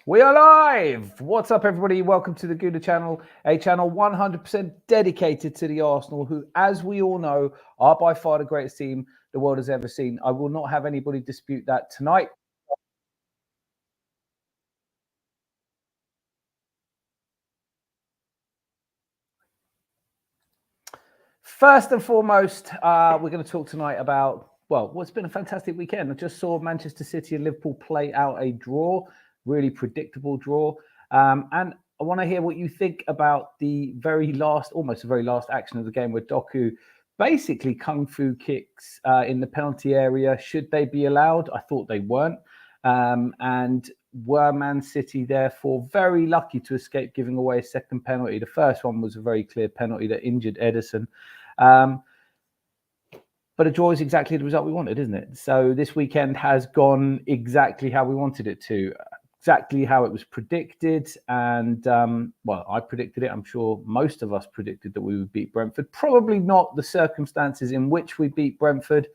We are live. What's up, everybody? Welcome to the Gouda channel, a channel 100% dedicated to the Arsenal, who, as we all know, are by far the greatest team the world has ever seen. I will not have anybody dispute that tonight. First and foremost, we're going to talk tonight about, well, what's been a fantastic weekend. I just saw Manchester City and Liverpool play out a draw, really predictable draw. And I want to hear what you think about the very last, almost the very last action of the game, where Doku basically kung fu kicks in the penalty area. Should they be allowed? I thought they weren't. And were Man City therefore very lucky to escape giving away a second penalty? The first one was a very clear penalty that injured Ederson. But a draw is exactly the result we wanted, isn't it? So this weekend has gone exactly how we wanted it to, exactly how it was predicted. And, well, I predicted it. I'm sure most of us predicted that we would beat Brentford. Probably not the circumstances in which we beat Brentford.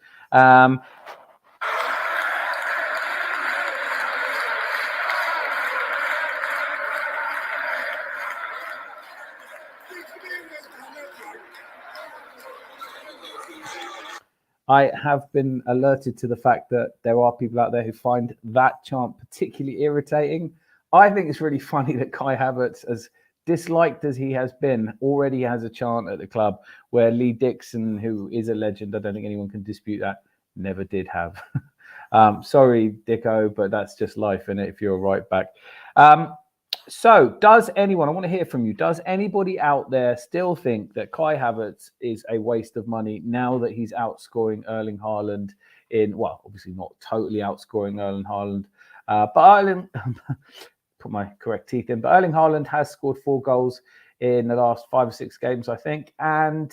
I have been alerted to the fact that there are people out there who find that chant particularly irritating. I think it's really funny that Kai Havertz, as disliked as he has been, already has a chant at the club where Lee Dixon, who is a legend, I don't think anyone can dispute that, never did have. Sorry, Dicko, but that's just life, innit, if you're a right back. So does anyone, I want to hear from you, does anybody out there still think that Kai Havertz is a waste of money now that he's outscoring Erling Haaland in, well, obviously not totally outscoring Erling Haaland, but Erling, put my correct teeth in, but Erling Haaland has scored 4 goals in the last 5 or 6 games, I think, and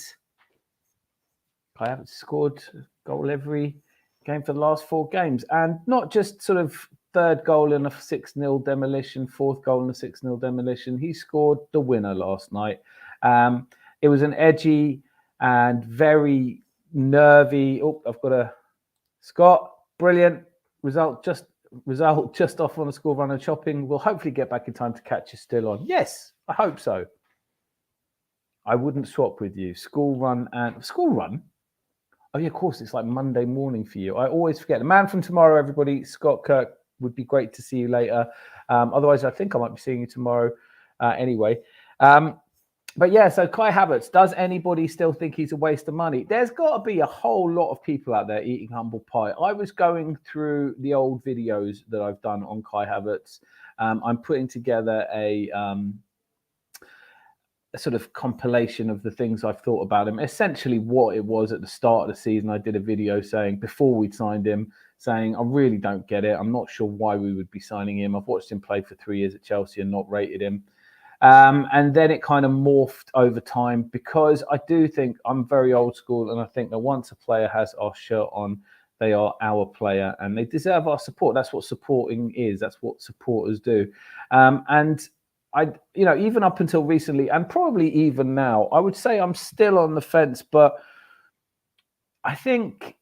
Kai Havertz scored a goal every game for the last 4 games, and not just sort of third goal in a 6-0 demolition, fourth goal in a 6-0 demolition. He scored the winner last night. It was an edgy and very nervy. Oh, I've got a Scott. Brilliant result. Just off on a school run and shopping. We'll hopefully get back in time to catch you still on. Yes, I hope so. I wouldn't swap with you. School run. Oh yeah, of course. It's like Monday morning for you. I always forget. The man from tomorrow, everybody. Scott Kirk. Would be great to see you later. Otherwise, I think I might be seeing you tomorrow anyway. But yeah, so Kai Havertz, does anybody still think he's a waste of money? There's got to be a whole lot of people out there eating humble pie. I was going through the old videos that I've done on Kai Havertz. I'm putting together a sort of compilation of the things I've thought about him. Essentially what it was at the start of the season. I did a video saying, before we'd signed him, saying, I really don't get it. I'm not sure why we would be signing him. I've watched him play for 3 years at Chelsea and not rated him. And then it kind of morphed over time, because I do think I'm very old school, and I think that once a player has our shirt on, they are our player and they deserve our support. That's what supporting is. That's what supporters do. And I, even up until recently, and probably even now, I would say I'm still on the fence, but I think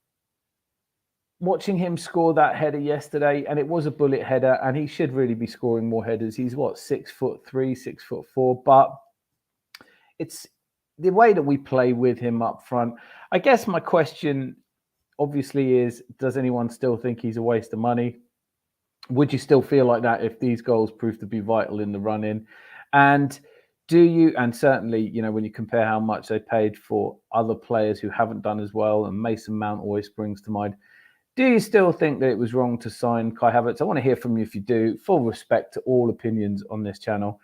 watching him score that header yesterday, and it was a bullet header, and he should really be scoring more headers. He's 6'3", 6'4", but it's the way that we play with him up front. I guess my question obviously is, does anyone still think he's a waste of money? Would you still feel like that if these goals prove to be vital in the run-in? And do you, and certainly, when you compare how much they paid for other players who haven't done as well, and Mason Mount always springs to mind, do you still think that it was wrong to sign Kai Havertz? I want to hear from you if you do. Full respect to all opinions on this channel.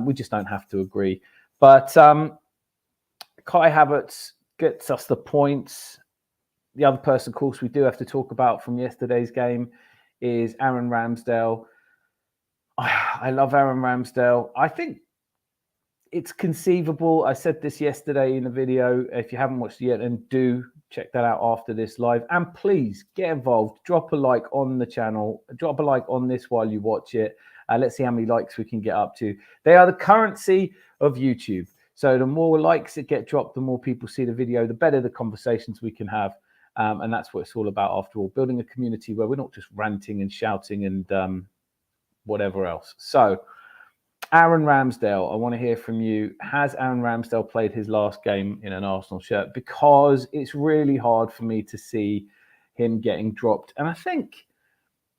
We just don't have to agree. But Kai Havertz gets us the points. The other person, of course, we do have to talk about from yesterday's game is Aaron Ramsdale. I love Aaron Ramsdale. I think it's conceivable. I said this yesterday in a video. If you haven't watched it yet, then do check that out after this live. And please get involved. Drop a like on the channel. Drop a like on this while you watch it. Let's see how many likes we can get up to. They are the currency of YouTube. So the more likes that get dropped, the more people see the video, the better the conversations we can have. And that's what it's all about after all, building a community where we're not just ranting and shouting and whatever else. So, Aaron Ramsdale, I want to hear from you. Has Aaron Ramsdale played his last game in an Arsenal shirt? Because it's really hard for me to see him getting dropped. And I think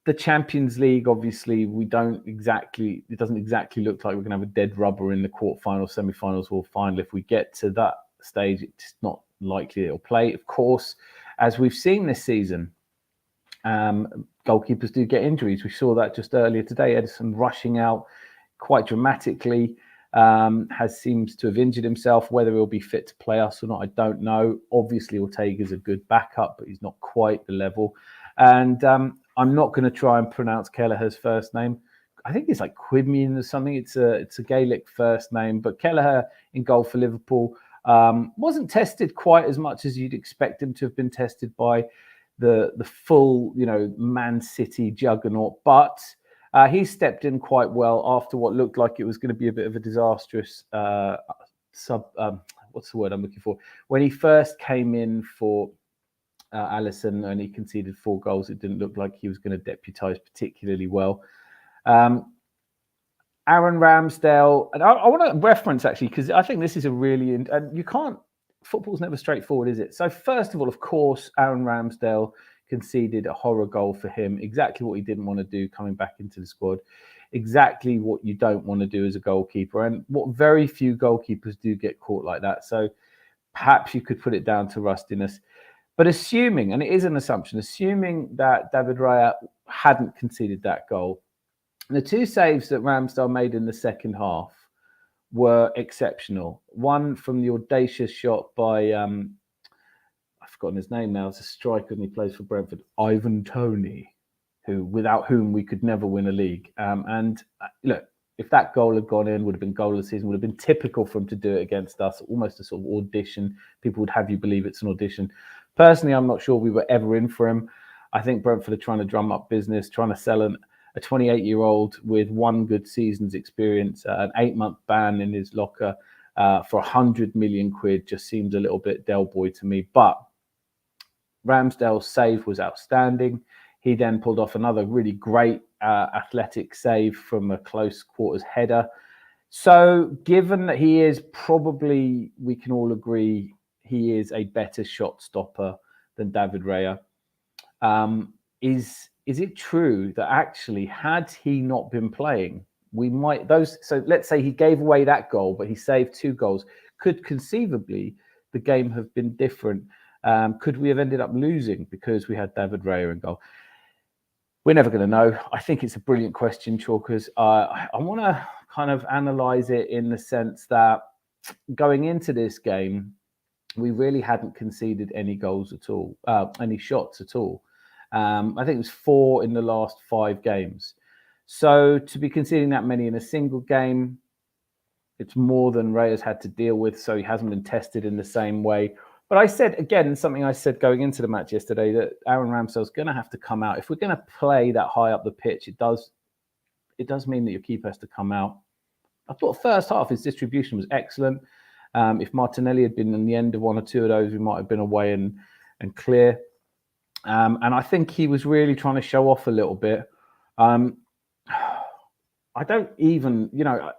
the Champions League, obviously, it doesn't exactly look like we're going to have a dead rubber in the quarterfinals, semi-finals, or final. If we get to that stage, it's not likely it'll play. Of course, as we've seen this season, goalkeepers do get injuries. We saw that just earlier today. Ederson rushing out quite dramatically, seems to have injured himself. Whether he'll be fit to play us or not, I don't know. Obviously, Ortega's a good backup, but he's not quite the level. And I'm not going to try and pronounce Kelleher's first name. I think it's like Quidmian or something. It's a Gaelic first name. But Kelleher in goal for Liverpool wasn't tested quite as much as you'd expect him to have been tested by the full, Man City juggernaut. But he stepped in quite well after what looked like it was going to be a bit of a disastrous what's the word I'm looking for? When he first came in for Alisson and he conceded 4 goals, it didn't look like he was going to deputise particularly well. Aaron Ramsdale, and I want to reference actually, because I think this is a really, and you can't, football's never straightforward, is it? So first of all, of course, Aaron Ramsdale conceded a horror goal for him, exactly what he didn't want to do coming back into the squad, exactly what you don't want to do as a goalkeeper, and what very few goalkeepers do get caught like that. So perhaps you could put it down to rustiness. But assuming, and it is an assumption, assuming that David Raya hadn't conceded that goal, the 2 saves that Ramsdale made in the second half were exceptional. One from the audacious shot by, I've forgotten his name now, it's a striker and he plays for Brentford, Ivan Toney, without whom we could never win a league. And look, if that goal had gone in, would have been goal of the season, would have been typical for him to do it against us, almost a sort of audition. People would have you believe it's an audition. Personally, I'm not sure we were ever in for him. I think Brentford are trying to drum up business, trying to sell a 28-year-old with 1 good season's experience, an 8-month ban in his locker for 100 million quid just seems a little bit Del Boy to me. But Ramsdale's save was outstanding. He then pulled off another really great athletic save from a close quarters header. So given that he is probably, we can all agree, he is a better shot stopper than David Raya, is it true that actually, had he not been playing, so let's say he gave away that goal, but he saved 2 goals, could conceivably the game have been different? Could we have ended up losing because we had David Raya in goal? We're never going to know. I think it's a brilliant question, Chalkers. I want to kind of analyse it in the sense that going into this game, we really hadn't conceded any goals at all, any shots at all. I think it was 4 in the last 5 games. So to be conceding that many in a single game, it's more than Raya's had to deal with. So he hasn't been tested in the same way. But I said, again, something I said going into the match yesterday, that Aaron Ramsdale's going to have to come out. If we're going to play that high up the pitch, it does mean that your keeper has to come out. I thought first half his distribution was excellent. If Martinelli had been in the end of 1 or 2 of those, we might have been away and clear. And I think he was really trying to show off a little bit. I don't even,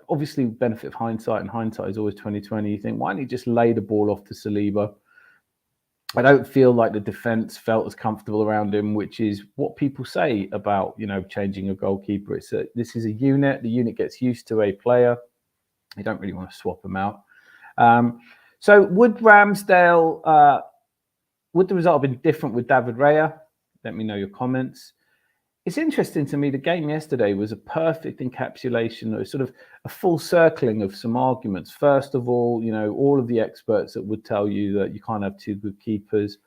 obviously benefit of hindsight, and hindsight is always 20/20. You think, why don't you just lay the ball off to Saliba? I don't feel like the defence felt as comfortable around him, which is what people say about, changing a goalkeeper. This is a unit. The unit gets used to a player. You don't really want to swap him out. So would Ramsdale, would the result have been different with David Raya? Let me know your comments. It's interesting to me, the game yesterday was a perfect encapsulation, or sort of a full circling of some arguments. First of all, all of the experts that would tell you that you can't have 2 good keepers.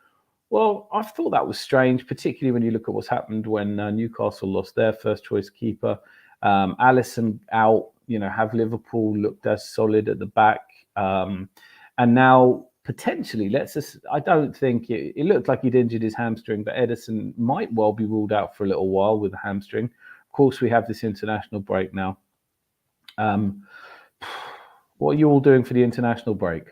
Well, I thought that was strange, particularly when you look at what's happened when Newcastle lost their first choice keeper. Alisson out, have Liverpool looked as solid at the back. And now potentially, I don't think it looked like he'd injured his hamstring, but Ederson might well be ruled out for a little while with a hamstring. Of course, we have this international break now. What are you all doing for the international break?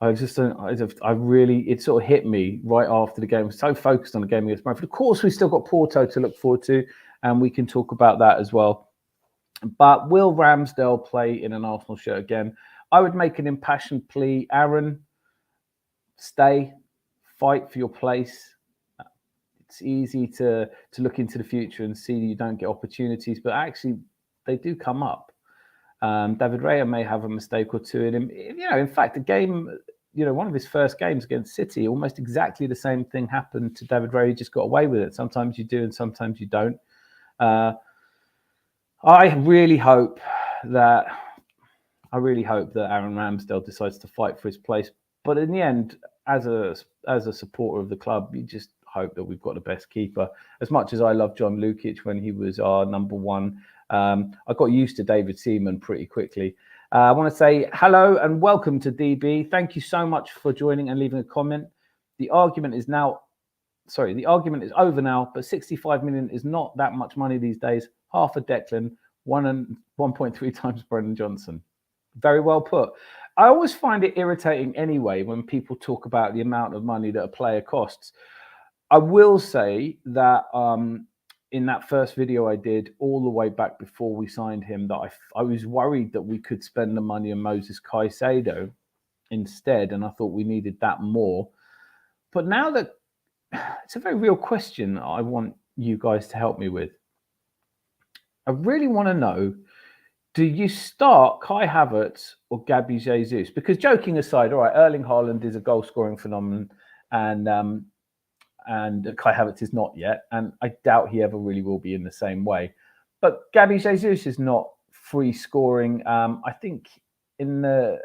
It sort of hit me right after the game. I was so focused on the game against Brentford. Of course, we've still got Porto to look forward to. and we can talk about that as well. But will Ramsdale play in an Arsenal shirt again? I would make an impassioned plea. Aaron, stay, fight for your place. It's easy to look into the future and see you don't get opportunities, but actually they do come up. David Raya may have a mistake or two in him. In fact, a game, one of his first games against City, almost exactly the same thing happened to David Raya. He just got away with it. Sometimes you do and sometimes you don't. I really hope that Aaron Ramsdale decides to fight for his place. But in the end, as a supporter of the club, you just hope that we've got the best keeper. As much as I love John Lukic when he was our number one, I got used to David Seaman pretty quickly. I want to say hello and welcome to DB. Thank you so much for joining and leaving a comment. The argument is over now, but 65 million is not that much money these days. Half a Declan, 1.3 times Brendan Johnson. Very well put. I always find it irritating anyway when people talk about the amount of money that a player costs. I will say that in that first video I did all the way back before we signed him, that I was worried that we could spend the money on Moses Caicedo instead, and I thought we needed that more. But now that it's a very real question I want you guys to help me with. I really want to know, do you start Kai Havertz or Gabby Jesus? Because joking aside, all right, Erling Haaland is a goal-scoring phenomenon, and Kai Havertz is not yet, and I doubt he ever really will be in the same way. But Gabby Jesus is not free scoring. I think in the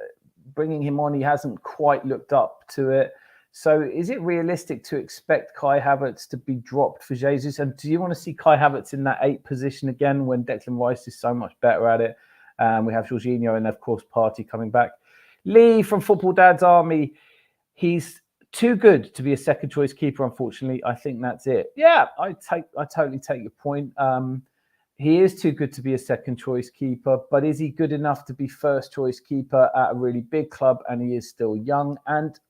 bringing him on, he hasn't quite looked up to it. So is it realistic to expect Kai Havertz to be dropped for Jesus? And do you want to see Kai Havertz in that 8 position again when Declan Rice is so much better at it? We have Jorginho and, of course, Partey coming back. Lee from Football Dad's Army, he's too good to be a second choice keeper, unfortunately. I think that's it. Yeah, I totally take your point. He is too good to be a second choice keeper, but is he good enough to be first choice keeper at a really big club? And he is still young. And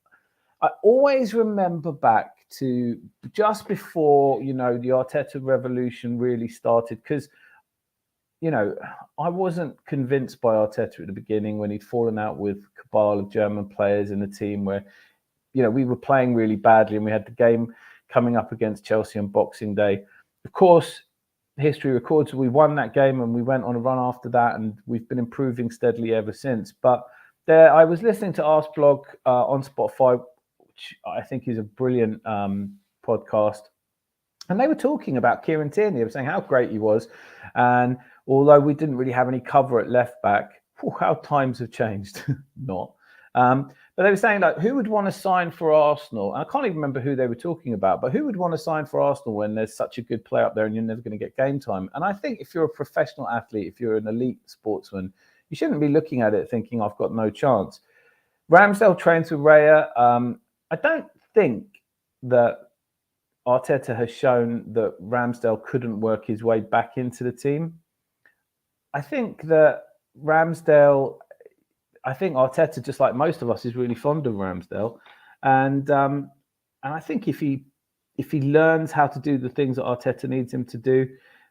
I always remember back to just before, the Arteta revolution really started, because, I wasn't convinced by Arteta at the beginning when he'd fallen out with a cabal of German players in the team where, we were playing really badly and we had the game coming up against Chelsea on Boxing Day. Of course, history records we won that game and we went on a run after that, and we've been improving steadily ever since. But I was listening to Arsblog on Spotify, which I think is a brilliant podcast. And they were talking about Kieran Tierney. They were saying how great he was. And although we didn't really have any cover at left back, how times have changed. Not. But they were saying, like, who would want to sign for Arsenal? And I can't even remember who they were talking about, but who would want to sign for Arsenal when there's such a good player up there and you're never going to get game time? And I think if you're a professional athlete, if you're an elite sportsman, you shouldn't be looking at it thinking, I've got no chance. Ramsdale trains with Raya. I don't think that Arteta has shown that Ramsdale couldn't work his way back into the team. I think that Arteta, just like most of us, is really fond of Ramsdale, and I think if he learns how to do the things that Arteta needs him to do,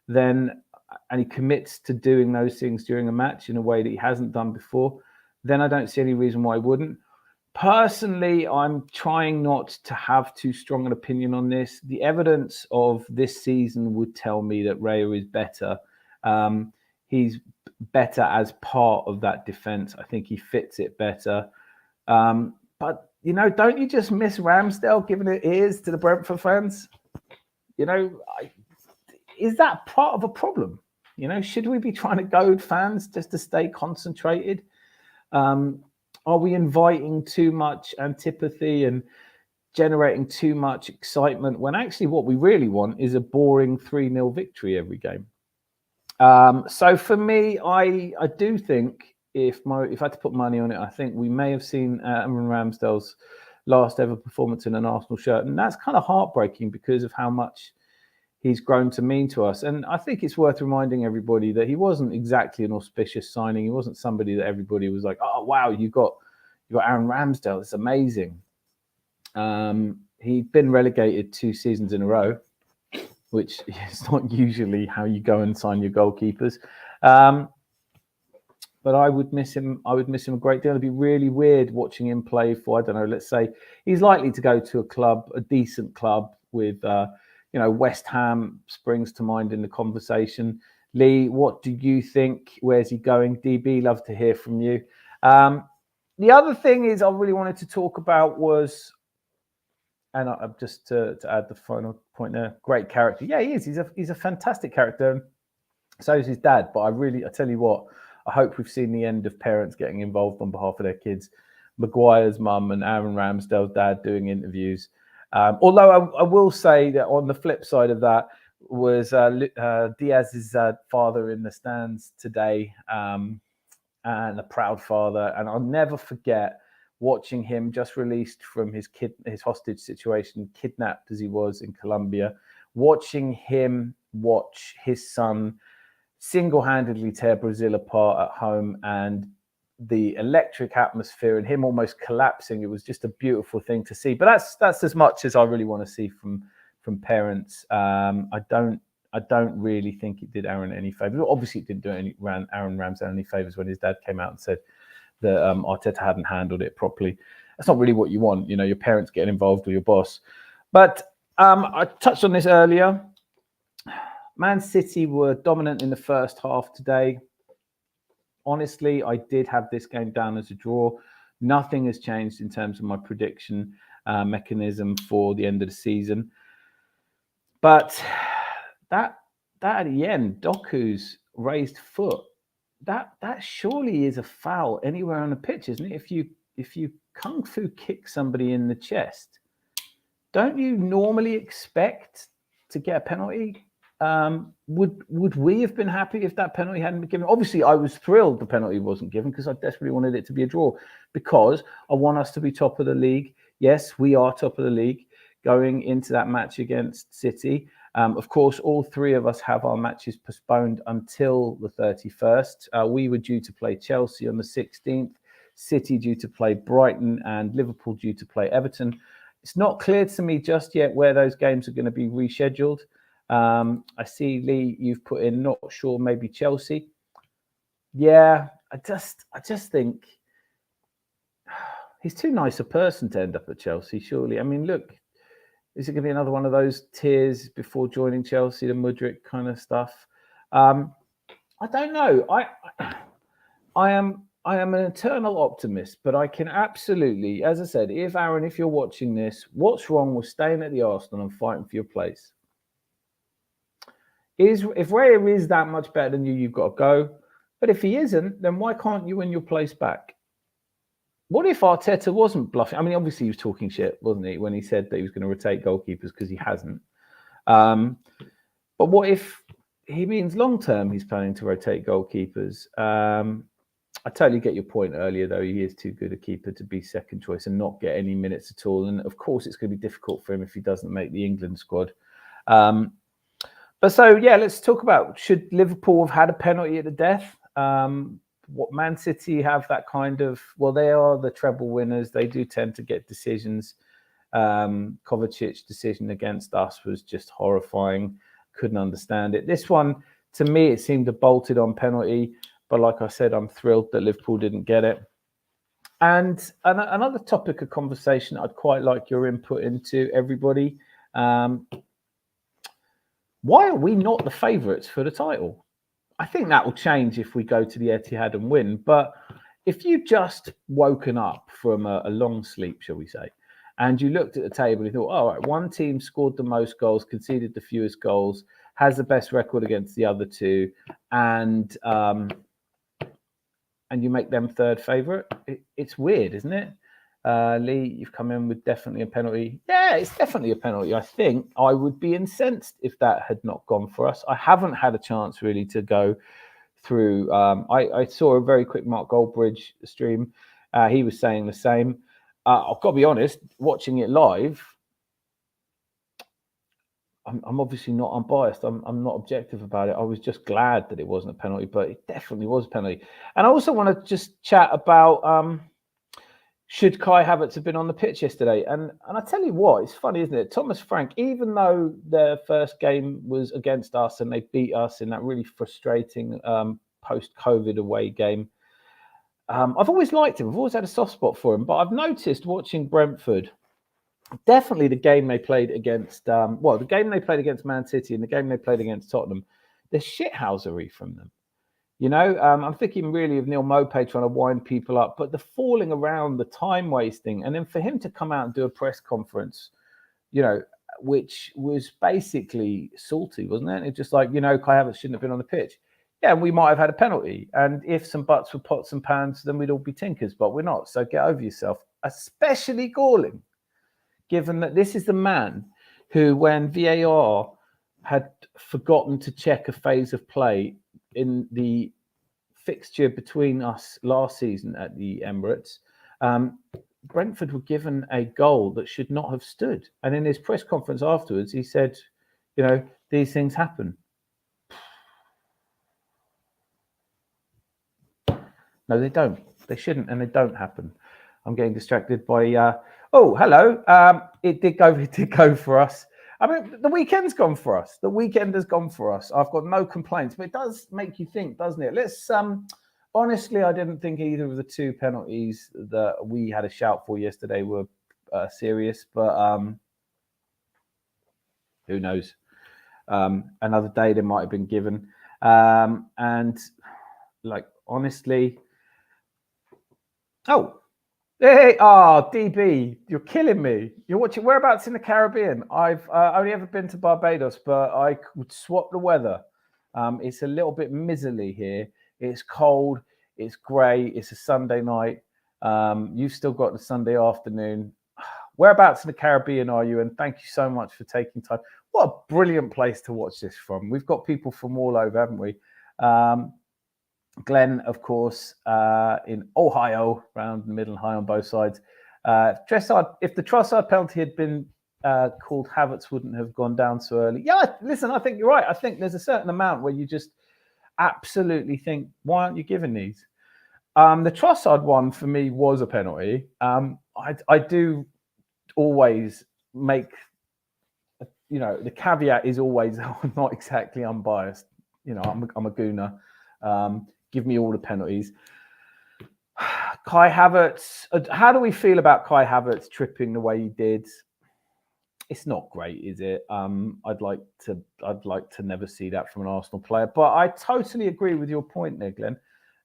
then and he commits to doing those things during a match in a way that he hasn't done before, then I don't see any reason why he wouldn't. Personally, I'm trying not to have too strong an opinion on this. The evidence of this season would tell me that Raya is better. He's better as part of that defense. I think he fits it better. But, don't you just miss Ramsdale giving it ears to the Brentford fans? Is that part of a problem? Should we be trying to goad fans just to stay concentrated? Are we inviting too much antipathy and generating too much excitement when actually what we really want is a boring 3-0 victory every game? So for me, I do think if I had to put money on it, I think we may have seen Aaron Ramsdale's last ever performance in an Arsenal shirt. And that's kind of heartbreaking because of how much he's grown to mean to us. And I think it's worth reminding everybody that he wasn't exactly an auspicious signing. He wasn't somebody that everybody was like, oh, wow, you got Aaron Ramsdale. It's amazing. He'd been relegated 2 seasons in a row. which is not usually how you go and sign your goalkeepers. But I would miss him. I would miss him a great deal. It'd be really weird watching him play for, I don't know, let's say he's likely to go to a club, a decent club with, West Ham springs to mind in the conversation. Lee, what do you think? Where's he going? DB, love to hear from you. The other thing is I really wanted to talk about was, and just to add the final point there, great character. Yeah, he is. He's a fantastic character. So is his dad. But I tell you what, I hope we've seen the end of parents getting involved on behalf of their kids. Maguire's mum and Aaron Ramsdale's dad doing interviews. Although I will say that on the flip side of that was Diaz's father in the stands today, and a proud father. And I'll never forget watching him just released from his hostage situation, kidnapped as he was in Colombia, watching him watch his son single-handedly tear Brazil apart at home, and the electric atmosphere and him almost collapsing. It was just a beautiful thing to see. But that's as much as I really want to see from parents. I don't really think it did Aaron any favors. Obviously, it didn't do Aaron Ramsdale any favors when his dad came out and said that Arteta hadn't handled it properly. That's not really what you want, your parents getting involved with your boss. But I touched on this earlier. Man City were dominant in the first half today. Honestly, I did have this game down as a draw. Nothing has changed in terms of my prediction mechanism for the end of the season. But that at the end, Doku's raised foot, that surely is a foul anywhere on the pitch, isn't it? If you kung fu kick somebody in the chest, don't you normally expect to get a penalty? Would we have been happy if that penalty hadn't been given? Obviously, I was thrilled the penalty wasn't given because I desperately wanted it to be a draw, because I want us to be top of the league. Yes, we are top of the league going into that match against City. Of course, all three of us have our matches postponed until the 31st. We were due to play Chelsea on the 16th, City due to play Brighton, and Liverpool due to play Everton. It's not clear to me just yet where those games are going to be rescheduled. I see, Lee, you've put in not sure, maybe Chelsea. Yeah, I just think he's too nice a person to end up at Chelsea, surely. I mean, look, is it going to be another one of those tears before joining Chelsea, the Mudryk kind of stuff? I don't know. I am an eternal optimist, but I can absolutely, as I said, if you're watching this, what's wrong with staying at the Arsenal and fighting for your place? If Raya is that much better than you, you've got to go. But if he isn't, then why can't you win your place back? What if Arteta wasn't bluffing? I mean, obviously he was talking shit, wasn't he, when he said that he was going to rotate goalkeepers, because he hasn't. But what if he means long-term he's planning to rotate goalkeepers? I totally get your point earlier, though. He is too good a keeper to be second choice and not get any minutes at all. And, of course, it's going to be difficult for him if he doesn't make the England squad. But so, yeah, let's talk about, should Liverpool have had a penalty at the death? What Man City have that kind of, well, they are the treble winners. They do tend to get decisions. Kovacic's decision against us was just horrifying. Couldn't understand it. This one, to me, it seemed a bolted on penalty. But like I said, I'm thrilled that Liverpool didn't get it. And another topic of conversation I'd quite like your input into, everybody. Why are we not the favourites for the title? I think that will change if we go to the Etihad and win. But if you just woken up from a long sleep, shall we say, and you looked at the table and you thought, all right, one team scored the most goals, conceded the fewest goals, has the best record against the other two, and you make them third favourite, it's weird, isn't it? Lee, you've come in with definitely a penalty. Yeah, it's definitely a penalty. I think I would be incensed if that had not gone for us. I haven't had a chance really to go through. I saw a very quick Mark Goldbridge stream. He was saying the same. I've got to be honest, watching it live, I'm obviously not unbiased. I'm not objective about it. I was just glad that it wasn't a penalty, but it definitely was a penalty. And I also want to just chat about... should Kai Havertz have been on the pitch yesterday? And I tell you what, it's funny, isn't it? Thomas Frank, even though their first game was against us and they beat us in that really frustrating post-COVID away game, I've always liked him. I've always had a soft spot for him. But I've noticed watching Brentford, definitely the game they played against, the game they played against Man City and the game they played against Tottenham, there's shithousery from them. You know, I'm thinking really of Neil Maupay trying to wind people up, but the falling around, the time wasting, and then for him to come out and do a press conference, you know, which was basically salty, wasn't it? It's just like, Kai Havertz shouldn't have been on the pitch. Yeah, and we might have had a penalty. And if some butts were pots and pans, then we'd all be tinkers, but we're not. So get over yourself, especially Galling, given that this is the man who, when VAR had forgotten to check a phase of play in the fixture between us last season at the Emirates, Brentford were given a goal that should not have stood. And in his press conference afterwards, he said, these things happen. No, they don't. They shouldn't, and they don't happen. I'm getting distracted by. Hello. It did go for us. I mean, the weekend's gone for us. The weekend has gone for us. I've got no complaints, but it does make you think, doesn't it? Let's. Honestly, I didn't think either of the two penalties that we had a shout for yesterday were serious, but who knows? Another day they might have been given, and honestly. Oh, hey, DB, you're killing me. You're watching whereabouts in the Caribbean? I've only ever been to Barbados, but I would swap the weather. It's a little bit miserly here. It's cold. It's grey. It's a Sunday night. You've still got the Sunday afternoon. Whereabouts in the Caribbean are you? And thank you so much for taking time. What a brilliant place to watch this from. We've got people from all over, haven't we? Glenn, of course, in Ohio, around the middle and high on both sides. If the Trossard penalty had been called, Havertz wouldn't have gone down so early. Yeah, listen, I think you're right. I think there's a certain amount where you just absolutely think, why aren't you giving these? The Trossard one for me was a penalty. I do always make, the caveat is always I'm not exactly unbiased. I'm a gooner. Give me all the penalties. Kai Havertz. How do we feel about Kai Havertz tripping the way he did? It's not great, is it? I'd like to never see that from an Arsenal player. But I totally agree with your point there, Glenn.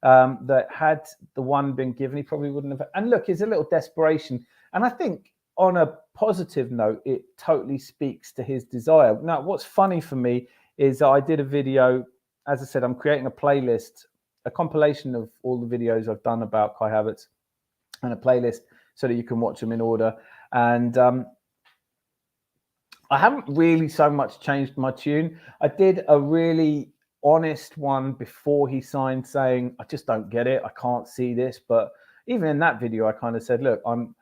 That had the one been given, he probably wouldn't have. And look, it's a little desperation. And I think on a positive note, it totally speaks to his desire. Now, what's funny for me is I did a video. As I said, I'm creating a playlist, a compilation of all the videos I've done about Kai Havertz, and a playlist so that you can watch them in order. And I haven't really so much changed my tune. I did a really honest one before he signed saying, I just don't get it. I can't see this. But even in that video, I kind of said, look, I'm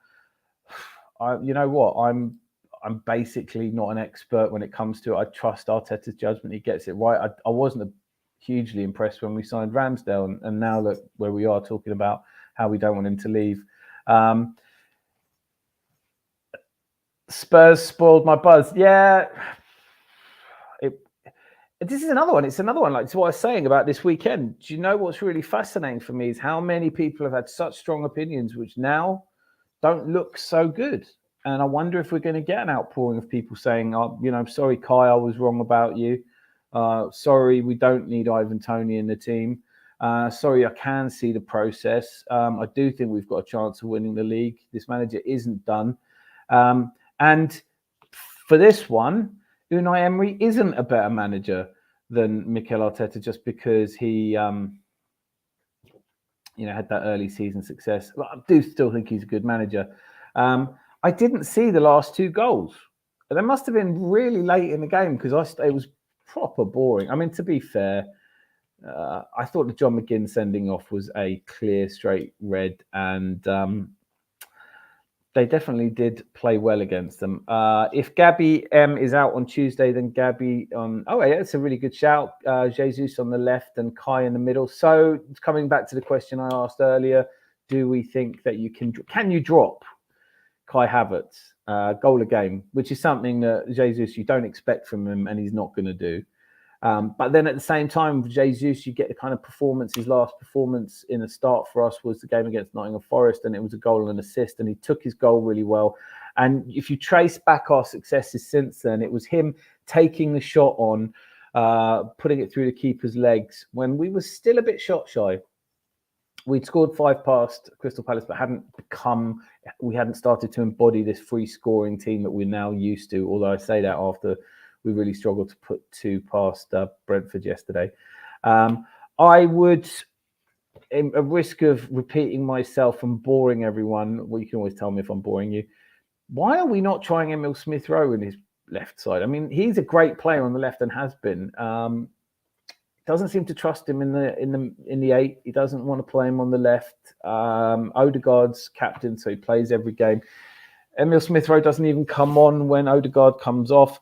basically not an expert when it comes to it. I trust Arteta's judgment. He gets it right. I wasn't hugely impressed when we signed Ramsdale, and now look where we are talking about how we don't want him to leave. Spurs spoiled my buzz. Yeah, this is another one. It's another one. Like, it's what I was saying about this weekend. Do you know what's really fascinating for me is how many people have had such strong opinions which now don't look so good. And I wonder if we're going to get an outpouring of people saying, I'm sorry, Kai, I was wrong about you. Sorry, we don't need Ivan Toney in the team. Sorry, I can see the process. I do think we've got a chance of winning the league. This manager isn't done. And for this one, Unai Emery isn't a better manager than Mikel Arteta just because he, had that early season success. I do still think he's a good manager. I didn't see the last two goals. They must have been really late in the game because it was proper boring. I mean, to be fair, I thought the John McGinn sending off was a clear, straight red, and they definitely did play well against them. If Gabby M is out on Tuesday, then Gabby on... Oh, yeah, it's a really good shout. Jesus on the left and Kai in the middle. So coming back to the question I asked earlier, do we think that can you drop Kai Havertz goal a game, which is something that Jesus, you don't expect from him, and he's not going to do. But then at the same time, with Jesus, you get the kind of performance. His last performance in the start for us was the game against Nottingham Forest, and it was a goal and an assist, and he took his goal really well. And if you trace back our successes since then, it was him taking the shot on, putting it through the keeper's legs when we were still a bit shot shy. We'd scored 5 past Crystal Palace, but we hadn't started to embody this free scoring team that we're now used to. Although I say that after we really struggled to put 2 past Brentford yesterday. I would, at risk of repeating myself and boring everyone, well, you can always tell me if I'm boring you. Why are we not trying Emil Smith-Rowe in his left side? I mean, he's a great player on the left and has been. Doesn't seem to trust him in the 8. He doesn't want to play him on the left. Odegaard's captain, so he plays every game. Emil Smith-Rowe doesn't even come on when Odegaard comes off.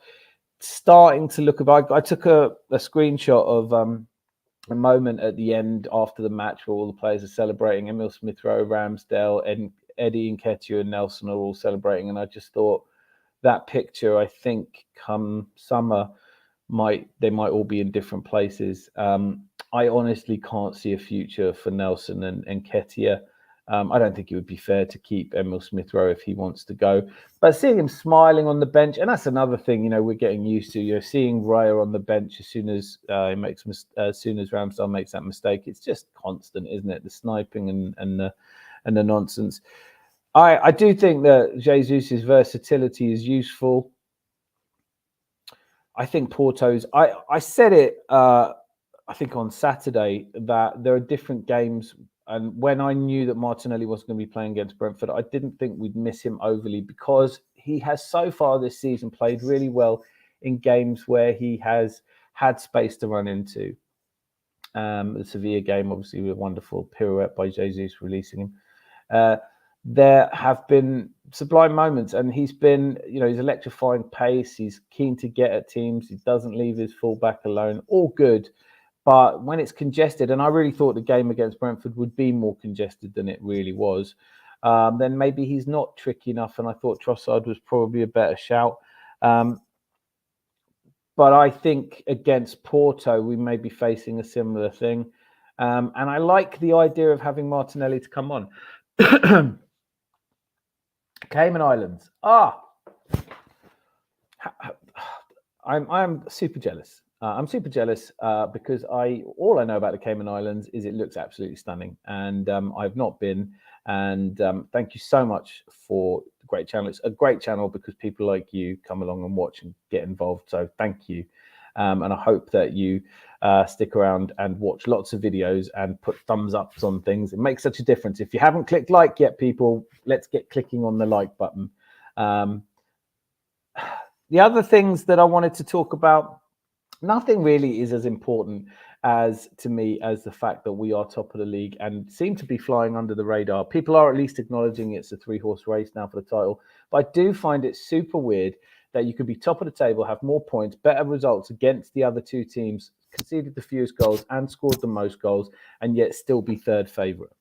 Starting to look about. I took a screenshot of a moment at the end after the match where all the players are celebrating. Emil Smith-Rowe, Ramsdale, and Eddie Nketiah and Nelson are all celebrating, and I just thought that picture. I think come summer, they might all be in different places. I honestly can't see a future for Nelson and Nketiah. I don't think it would be fair to keep Emil Smith-Rowe if he wants to go. But seeing him smiling on the bench, and that's another thing, we're getting used to. Seeing Raya on the bench as soon as Ramsdale makes that mistake, it's just constant, isn't it? The sniping and the nonsense. I do think that Jesus' versatility is useful. I think Porto's. I said it. I think on Saturday that there are different games. And when I knew that Martinelli wasn't going to be playing against Brentford, I didn't think we'd miss him overly because he has so far this season played really well in games where he has had space to run into. The Sevilla game, obviously, with a wonderful pirouette by Jesus releasing him. There have been sublime moments, and he's been, he's electrifying pace. He's keen to get at teams. He doesn't leave his fullback alone. All good. But when it's congested, and I really thought the game against Brentford would be more congested than it really was, then maybe he's not tricky enough. And I thought Trossard was probably a better shout. But I think against Porto, we may be facing a similar thing. And I like the idea of having Martinelli to come on. Cayman Islands. I'm super jealous. I'm super jealous because all I know about the Cayman Islands is it looks absolutely stunning, and I've not been. And thank you so much for the great channel. It's a great channel because people like you come along and watch and get involved. So thank you, and I hope that you stick around and watch lots of videos and put thumbs ups on things. It makes such a difference. If you haven't clicked like yet, people, let's get clicking on the like button. The other things that I wanted to talk about. Nothing really is as important to me as the fact that we are top of the league and seem to be flying under the radar. People are at least acknowledging it's a 3-horse race now for the title. But I do find it super weird that you could be top of the table, have more points, better results against the other 2 teams, conceded the fewest goals and scored the most goals, and yet still be third favourite.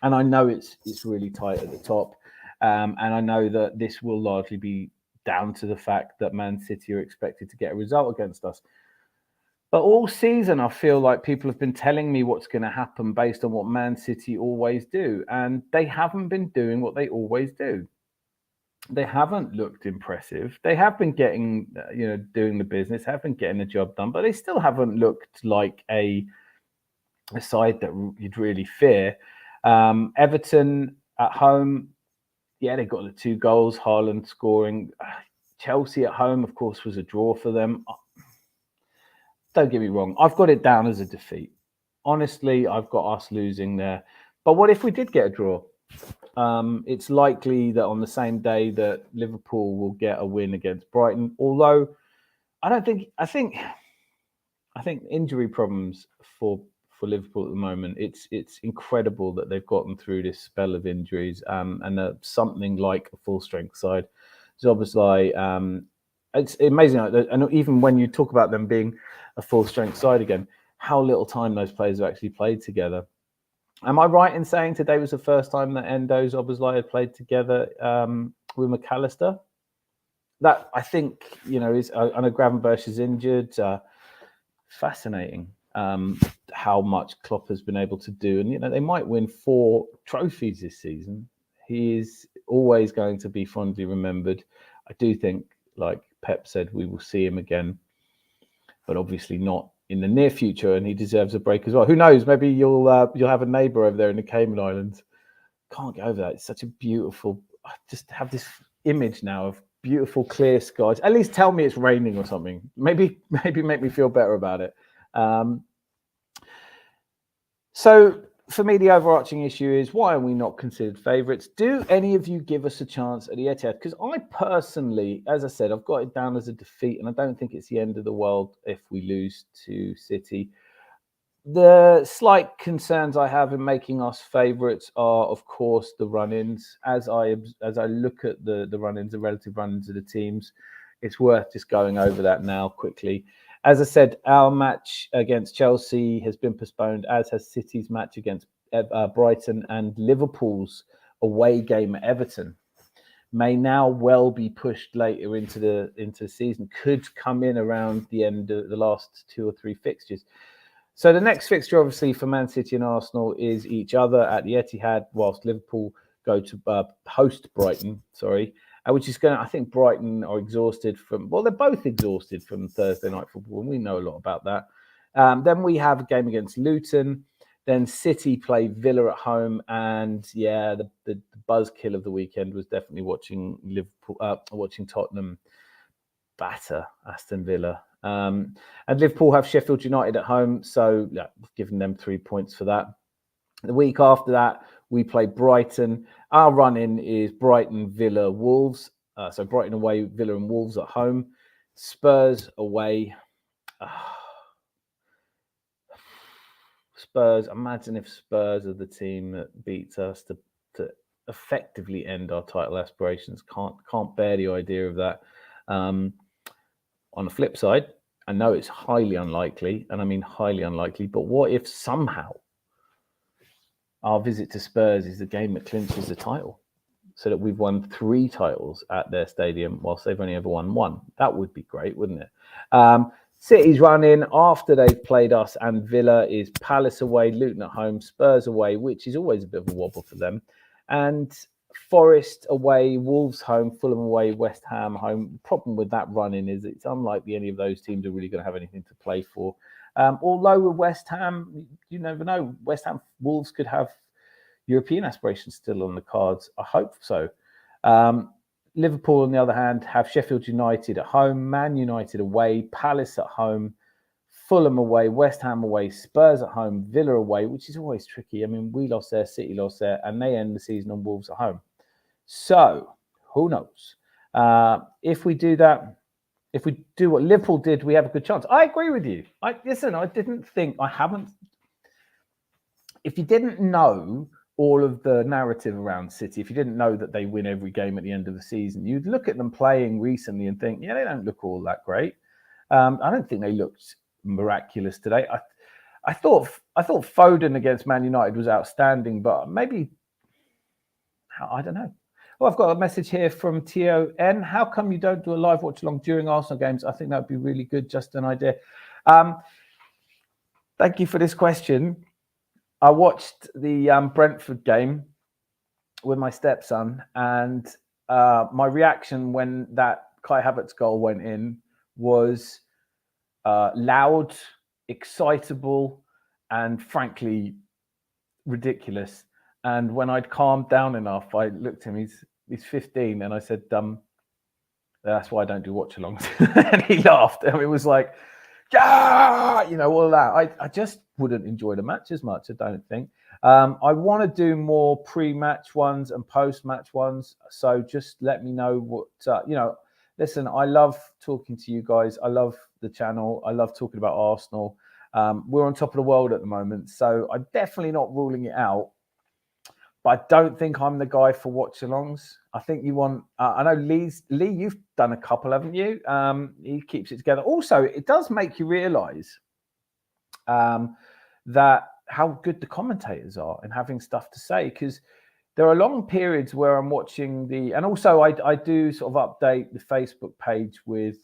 And I know it's really tight at the top. And I know that this will largely be down to the fact that Man City are expected to get a result against us. But all season, I feel like people have been telling me what's going to happen based on what Man City always do. And they haven't been doing what they always do. They haven't looked impressive. They have been getting, doing the business, have been getting the job done, but they still haven't looked like a side that you'd really fear. Everton at home, yeah, they got the 2 goals, Haaland scoring. Chelsea at home, of course, was a draw for them. Don't get me wrong. I've got it down as a defeat. Honestly, I've got us losing there. But what if we did get a draw? It's likely that on the same day that Liverpool will get a win against Brighton. Although I think injury problems for Liverpool at the moment. It's incredible that they've gotten through this spell of injuries and something like a full strength side. Szoboszlai, it's amazing. And even when you talk about them being a full strength side again, how little time those players have actually played together. Am I right in saying today was the first time that Endo Szoboszlai had played together with McAllister? That, I think, is, I know Gravenberch is injured. Fascinating how much Klopp has been able to do. And, they might win 4 trophies this season. He is always going to be fondly remembered. I do think, like Pep said, we will see him again, but obviously not in the near future, and he deserves a break as well. Who knows? Maybe you'll have a neighbour over there in the Cayman Islands. Can't get over that. It's such a beautiful. I just have this image now of beautiful clear skies. At least tell me it's raining or something. Maybe make me feel better about it. So for me, the overarching issue is, why are we not considered favourites? Do any of you give us a chance at the Etihad? Because I personally, as I said, I've got it down as a defeat, and I don't think it's the end of the world if we lose to City. The slight concerns I have in making us favourites are, of course, the run-ins. As I look at the run-ins, the relative run-ins of the teams, it's worth just going over that now quickly. As I said, our match against Chelsea has been postponed, as has City's match against Brighton, and Liverpool's away game at Everton may now well be pushed later into the season. Could come in around the end of the last 2 or 3 fixtures. So the next fixture, obviously, for Man City and Arsenal is each other at the Etihad, whilst Liverpool go to host Brighton, which is going to, I think Brighton are exhausted from, well, they're both exhausted from Thursday night football, and we know a lot about that. Then we have a game against Luton. Then City play Villa at home, and yeah, the buzzkill of the weekend was definitely watching Tottenham batter Aston Villa. And Liverpool have Sheffield United at home, so yeah, we've given them 3 points for that. The week after that, we play Brighton. Our run-in is Brighton, Villa, Wolves. So Brighton away, Villa and Wolves at home. Spurs away. Spurs, imagine if Spurs are the team that beats us to effectively end our title aspirations. Can't bear the idea of that. On the flip side, I know it's highly unlikely, and I mean highly unlikely, but what if somehow our visit to Spurs is the game that clinches the title, so that we've won 3 titles at their stadium whilst they've only ever won 1? That would be great, wouldn't it? City's run-in after they've played us and Villa is Palace away, Luton at home, Spurs away, which is always a bit of a wobble for them, and Forest away, Wolves home, Fulham away, West Ham home. The problem with that run-in is it's unlikely any of those teams are really going to have anything to play for. Although with West Ham, you never know. West Ham, Wolves could have European aspirations still on the cards. I hope so. Liverpool, on the other hand, have Sheffield United at home, Man United away, Palace at home, Fulham away, West Ham away, Spurs at home, Villa away, which is always tricky. I mean, we lost there, City lost there, and they end the season on Wolves at home. So, who knows? If we do that, if we do what Liverpool did, we have a good chance. I agree with you. If you didn't know all of the narrative around City, if you didn't know that they win every game at the end of the season, you'd look at them playing recently and think, yeah, they don't look all that great. I don't think they looked miraculous today. I thought Foden against Man United was outstanding, but maybe, I don't know. Well, I've got a message here from TON. How come you don't do a live watch along during Arsenal games? I think that would be really good. Just an idea. Thank you for this question. I watched the Brentford game with my stepson, and my reaction when that Kai Havertz goal went in was loud, excitable, and frankly ridiculous. And when I'd calmed down enough, I looked at him. He's 15, and I said, "That's why I don't do watch-alongs." And he laughed. And it was like, "Yeah," all that. I just wouldn't enjoy the match as much, I don't think. I want to do more pre-match ones and post-match ones. So just let me know what Listen, I love talking to you guys. I love the channel. I love talking about Arsenal. We're on top of the world at the moment, so I'm definitely not ruling it out. But I don't think I'm the guy for watch-alongs. I think you want... I know Lee, you've done a couple, haven't you? He keeps it together. Also, it does make you realise that how good the commentators are and having stuff to say, because there are long periods where I'm watching and also I do sort of update the Facebook page with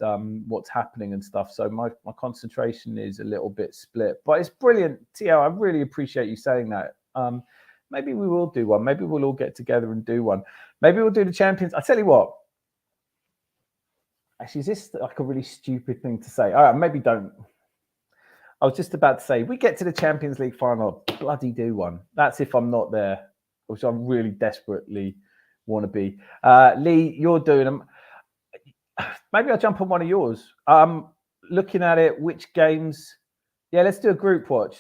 what's happening and stuff. So my concentration is a little bit split, but it's brilliant. Tio, I really appreciate you saying that. Maybe we will do one. Maybe we'll all get together and do one. Maybe we'll do the Champions. I tell you what. Actually, is this like a really stupid thing to say? All right, maybe don't. I was just about to say, we get to the Champions League final, I'll bloody do one. That's if I'm not there, which I really desperately want to be. Lee, you're doing them. Maybe I'll jump on one of yours. Looking at it, which games? Yeah, let's do a group watch.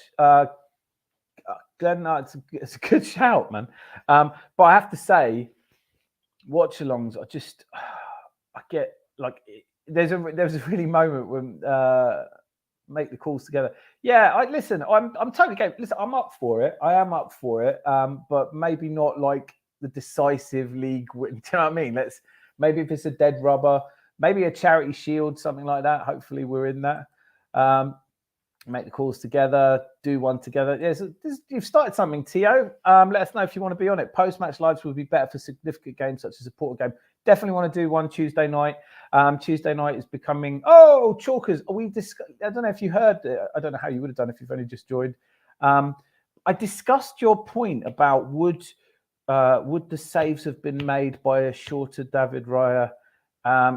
Glenn, it's a good shout, man. But I have to say, watch-alongs, I get like there's a really moment when make the calls together. Yeah, listen. I'm totally game. Listen, I'm up for it. I am up for it. But maybe not like the decisive league. Do you know what I mean? Maybe if it's a dead rubber, maybe a charity shield, something like that. Hopefully, we're in that. Make the calls together, do one together. Yes, you've started something, Tio. Let us know if you want to be on it. Post-match lives will be better for significant games such as a Porto game. Definitely want to do one Tuesday night. Tuesday night is becoming... Oh, Chalkers. I don't know if you heard. I don't know how you would have done if you've only just joined. I discussed your point about would the saves have been made by a shorter David Raya?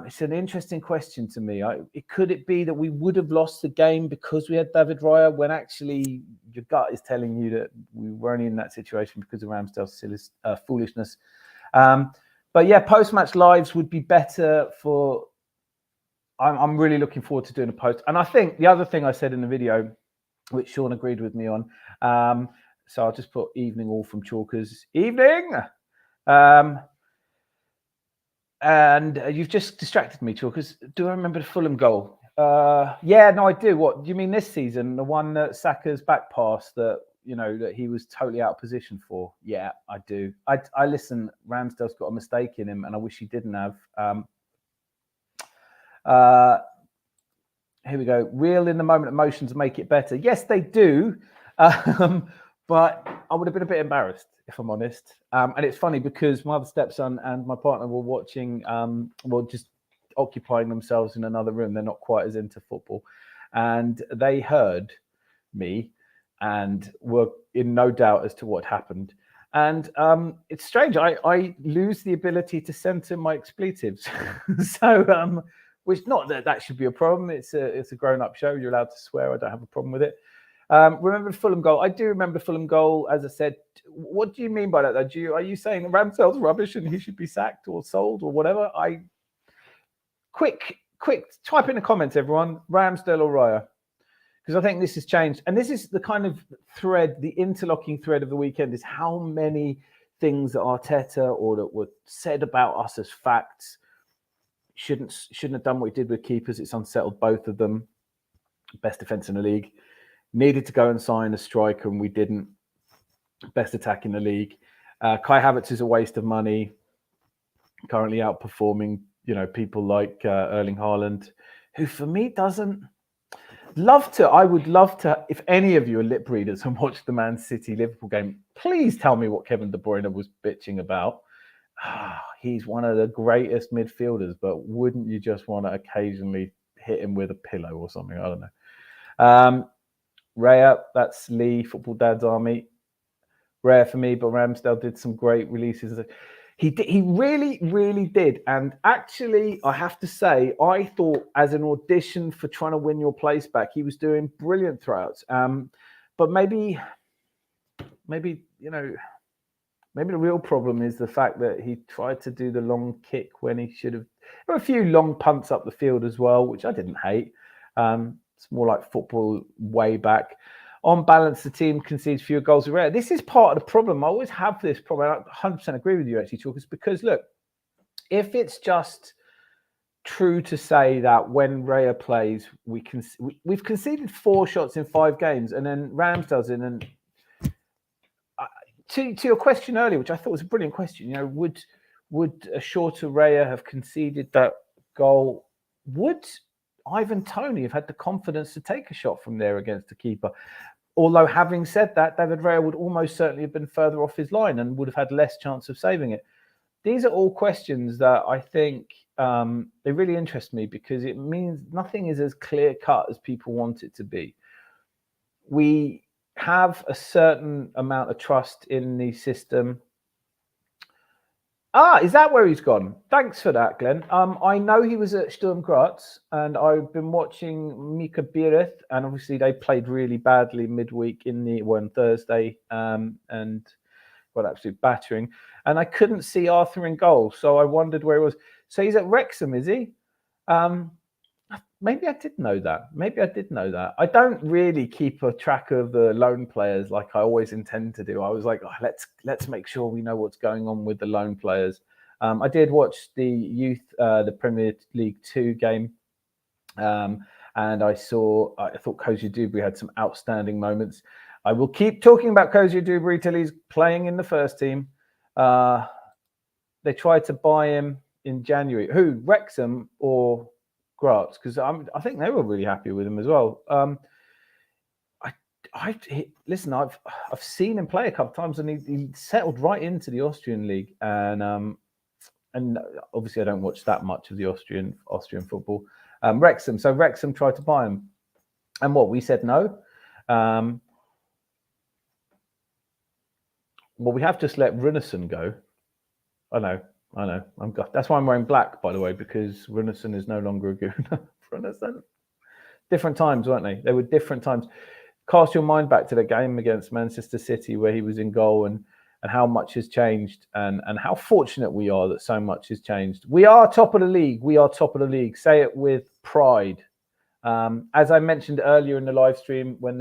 It's an interesting question to me. Could it be that we would have lost the game because we had David Raya when actually your gut is telling you that we weren't in that situation because of Ramsdale's foolishness? But yeah, post-match lives would be better for... I'm really looking forward to doing a post. And I think the other thing I said in the video, which Sean agreed with me on, so I'll just put evening all from Chalkers. Evening! And you've just distracted me, Chalkers. Do I remember the Fulham goal? Yeah, no, I do. What do you mean this season? The one that Saka's back pass that that he was totally out of position for? Yeah, I do. I listen. Ramsdale's got a mistake in him, and I wish he didn't have. Here we go. Real in the moment emotions make it better. Yes, they do. But I would have been a bit embarrassed, if I'm honest. And it's funny because my other stepson and my partner were watching, just occupying themselves in another room. They're not quite as into football. And they heard me and were in no doubt as to what happened. And it's strange. I lose the ability to censor my expletives. So, which not that should be a problem. It's a grown-up show. You're allowed to swear. I don't have a problem with it. Remember the Fulham goal? I do remember the Fulham goal. As I said, what do you mean by that? Though? Are you saying Ramsdale's rubbish and he should be sacked or sold or whatever? Quick, type in the comments, everyone. Ramsdale or Raya? Because I think this has changed, and this is the kind of thread, the interlocking thread of the weekend is how many things that Arteta or that were said about us as facts shouldn't have done what he did with keepers. It's unsettled both of them. Best defense in the league. Needed to go and sign a striker, and we didn't. Best attack in the league. Kai Havertz is a waste of money. Currently outperforming, people like Erling Haaland, who for me doesn't I would love to. If any of you are lip readers and watched the Man City Liverpool game, please tell me what Kevin De Bruyne was bitching about. He's one of the greatest midfielders, but wouldn't you just want to occasionally hit him with a pillow or something? I don't know. Raya, that's Lee, Football Dad's Army. Rare for me, but Ramsdale did some great releases. He really, really did. And actually, I have to say, I thought as an audition for trying to win your place back, he was doing brilliant throwouts. But maybe the real problem is the fact that he tried to do the long kick when he should have. There were a few long punts up the field as well, which I didn't hate. It's more like football way back. On balance, the team concedes fewer goals than Raya. This is part of the problem. I always have this problem. I 100% agree with you, actually, Chalkers, because look, if it's just true to say that when Raya plays, we've conceded 4 shots in 5 games, and then Ramsdale's in. And to your question earlier, which I thought was a brilliant question, would a shorter Raya have conceded that goal? Would Ivan Toney have had the confidence to take a shot from there against the keeper? Although having said that, David Raya would almost certainly have been further off his line and would have had less chance of saving it. These are all questions that I think they really interest me, because it means nothing is as clear cut as people want it to be. We have a certain amount of trust in the system. Is that where he's gone? Thanks for that, Glenn. I know he was at Sturm Graz, and I've been watching Mika Bireth, and obviously they played really badly midweek on Thursday, and got absolute battering. And I couldn't see Arthur in goal, so I wondered where he was. So he's at Wrexham, is he? Maybe I did know that. I don't really keep a track of the loan players like I always intend to do. I was like, let's make sure we know what's going on with the loan players. I did watch the Premier League 2 game, and I thought Kozia Dubry had some outstanding moments. I will keep talking about Kozia Dubry till he's playing in the first team. They tried to buy him in January. Who? Wrexham or Graz? Because I think they were really happy with him as well. Listen, I've seen him play a couple of times, and he settled right into the Austrian league. And obviously, I don't watch that much of the Austrian football. Wrexham. So Wrexham tried to buy him, and we said no. Well, we have just let Runarsson go. I know. That's why I'm wearing black, by the way, because Runarsson is no longer a Gooner. Runarsson. Different times, weren't they? They were different times. Cast your mind back to the game against Manchester City where he was in goal, and how much has changed, and how fortunate we are that so much has changed. We are top of the league. Say it with pride. As I mentioned earlier in the live stream, when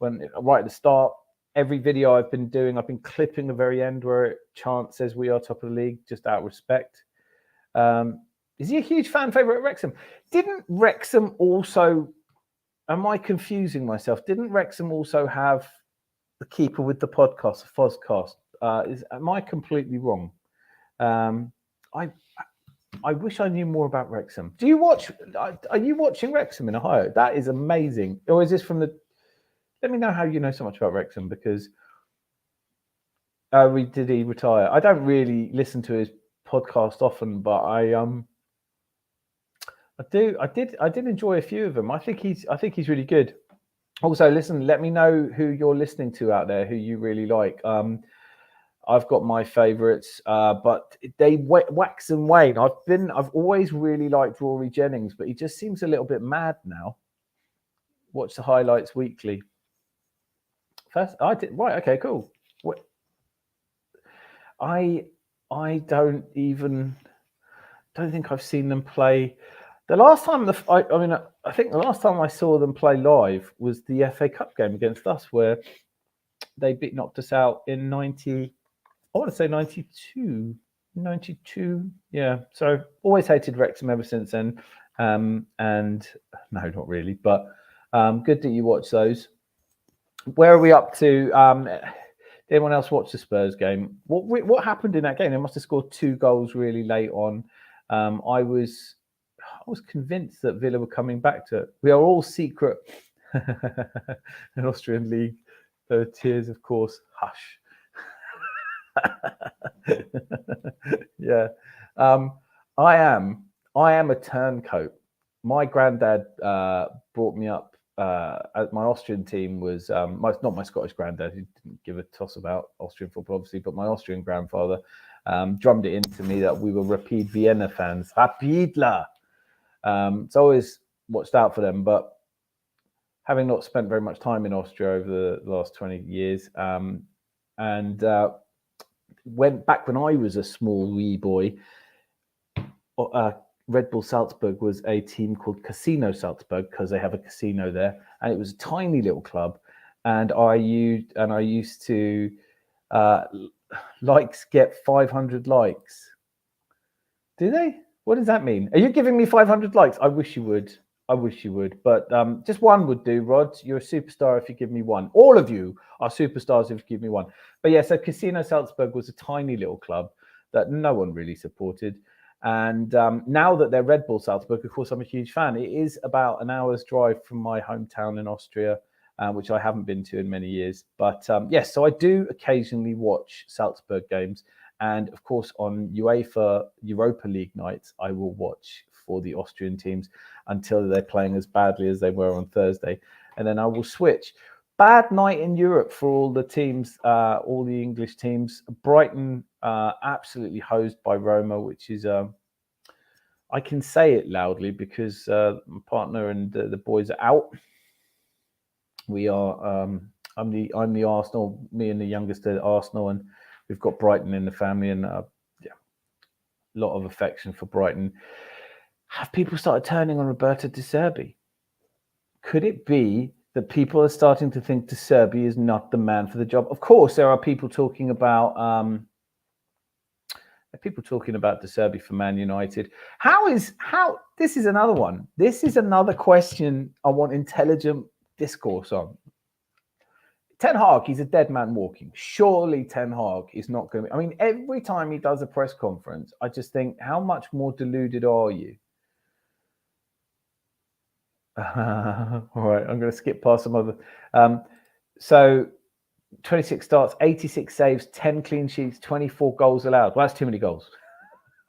right at the start, every video I've been doing, I've been clipping the very end where Chant says we are top of the league, just out of respect. Is he a huge fan favourite at Wrexham? Didn't Wrexham also, am I confusing myself? Didn't Wrexham also have the keeper with the podcast, Fozcast? Am I completely wrong? I wish I knew more about Wrexham. Do you watch? Are you watching Wrexham in Ohio? That is amazing. Or is this from the? Let me know how you know so much about Wrexham, because did he retire? I don't really listen to his podcast often, but I did enjoy a few of them. I think he's really good. Also, listen, let me know who you're listening to out there, who you really like. I've got my favourites, but they wax and wane. I've always really liked Rory Jennings, but he just seems a little bit mad now. Watch the highlights weekly. First, I did right. Okay, cool. I don't think I've seen them play. The last time I think the last time I saw them play live was the FA Cup game against us, where they knocked us out in 92. Yeah. So always hated Wrexham ever since then. And no, not really, but good that you watch those. Where are we up to? Did anyone else watch the Spurs game? What happened in that game? They must have scored 2 goals really late on. I was convinced that Villa were coming back to it. We are all secret. An Austrian league. The tears, of course. Hush. Yeah. I am a turncoat. My granddad brought me up. My Austrian team was not my Scottish granddad, who didn't give a toss about Austrian football, obviously, but my Austrian grandfather drummed it into me that we were Rapid Vienna fans. Rapidler. So I always watched out for them, but having not spent very much time in Austria over the last 20 years, and went back when I was a small wee boy, Red Bull Salzburg was a team called Casino Salzburg, because they have a casino there, and it was a tiny little club. And I used to likes get 500 likes. Do they? What does that mean? Are you giving me 500 likes? I wish you would. But just one would do, Rod. You're a superstar if you give me one. All of you are superstars if you give me one. But yeah, so Casino Salzburg was a tiny little club that no one really supported. And now that they're Red Bull Salzburg, of course, I'm a huge fan. It is about an hour's drive from my hometown in Austria. which I haven't been to in many years. But yes, so I do occasionally watch Salzburg games. And of course, on UEFA Europa League nights, I will watch for the Austrian teams until they're playing as badly as they were on Thursday. And then I will switch. Bad night in Europe for all the teams, all the English teams. Brighton absolutely hosed by Roma, which is, I can say it loudly because my partner and the boys are out. We are, I'm the Arsenal, me and the youngest at Arsenal, and we've got Brighton in the family, and yeah, a lot of affection for Brighton. Have people started turning on Roberto De Zerbi? Could it be that people are starting to think De Zerbi is not the man for the job? Of course, there are people talking about De Zerbi for Man United. How this is another one. This is another question I want intelligent discourse on. Ten Hag, he's a dead man walking. Surely Ten Hag is not going to be. I mean, every time he does a press conference, I just think, how much more deluded are you? All right, I'm going to skip past some other. So 26 starts, 86 saves, 10 clean sheets, 24 goals allowed. Well, that's too many goals.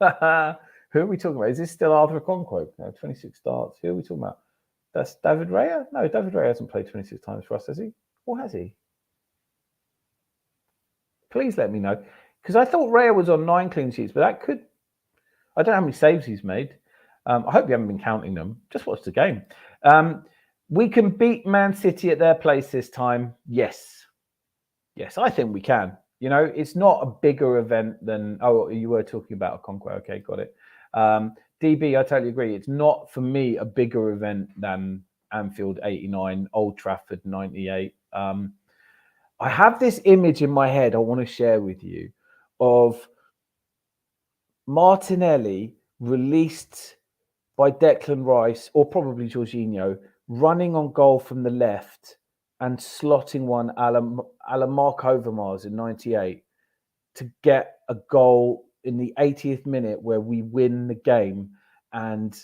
Who are we talking about? Is this still Arthur Okonkwo? No, 26 starts. Who are we talking about? That's David Raya? No, David Raya hasn't played 26 times for us, has he? Or has he? Please let me know. Because I thought Raya was on 9 clean sheets, but that could... I don't know how many saves he's made. I hope you haven't been counting them. Just watch the game. We can beat Man City at their place this time. Yes. Yes, I think we can. You know, it's not a bigger event than... Oh, you were talking about Okonkwo. Okay, got it. DB, I totally agree. It's not, for me, a bigger event than Anfield 89, Old Trafford 98. I have this image in my head I want to share with you of Martinelli released by Declan Rice, or probably Jorginho, running on goal from the left and slotting one a la Mark Overmars in 98 to get a goal in the 80th minute where we win the game, and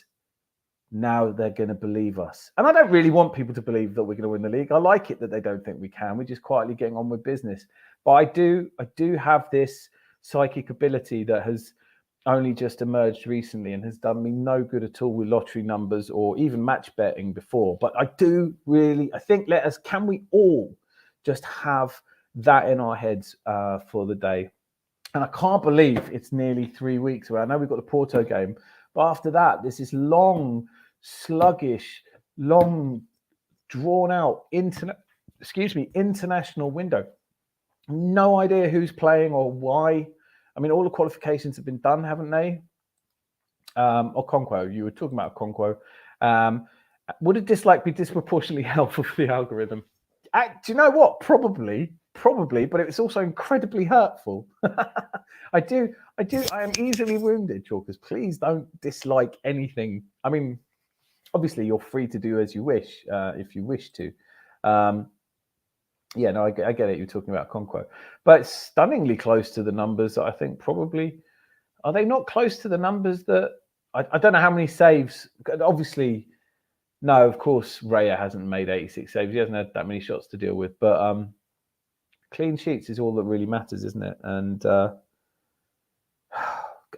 now they're going to believe us. And I don't really want people to believe that we're going to win the league. I like it that they don't think we can. We're just quietly getting on with business. But I do have this psychic ability that has only just emerged recently and has done me no good at all with lottery numbers or even match betting before. But I do really, I think, can we all just have that in our heads for the day? And I can't believe it's nearly 3 weeks away. I know we've got the Porto game, but after that, there's this long, sluggish, long, drawn-out international window. No idea who's playing or why. I mean, all the qualifications have been done, haven't they? Okonkwo, you were talking about Okonkwo. Would a dislike be disproportionately helpful for the algorithm? Do you know what? Probably, but it's also incredibly hurtful. I am easily wounded, Chalkers. Please don't dislike anything. I mean, obviously, you're free to do as you wish, if you wish to. Yeah, no, I get it. You're talking about Okonkwo, but it's stunningly close to the numbers that I think probably... Are they not close to the numbers that... I don't know how many saves. Obviously, no, of course, Raya hasn't made 86 saves. He hasn't had that many shots to deal with, but clean sheets is all that really matters, isn't it? And I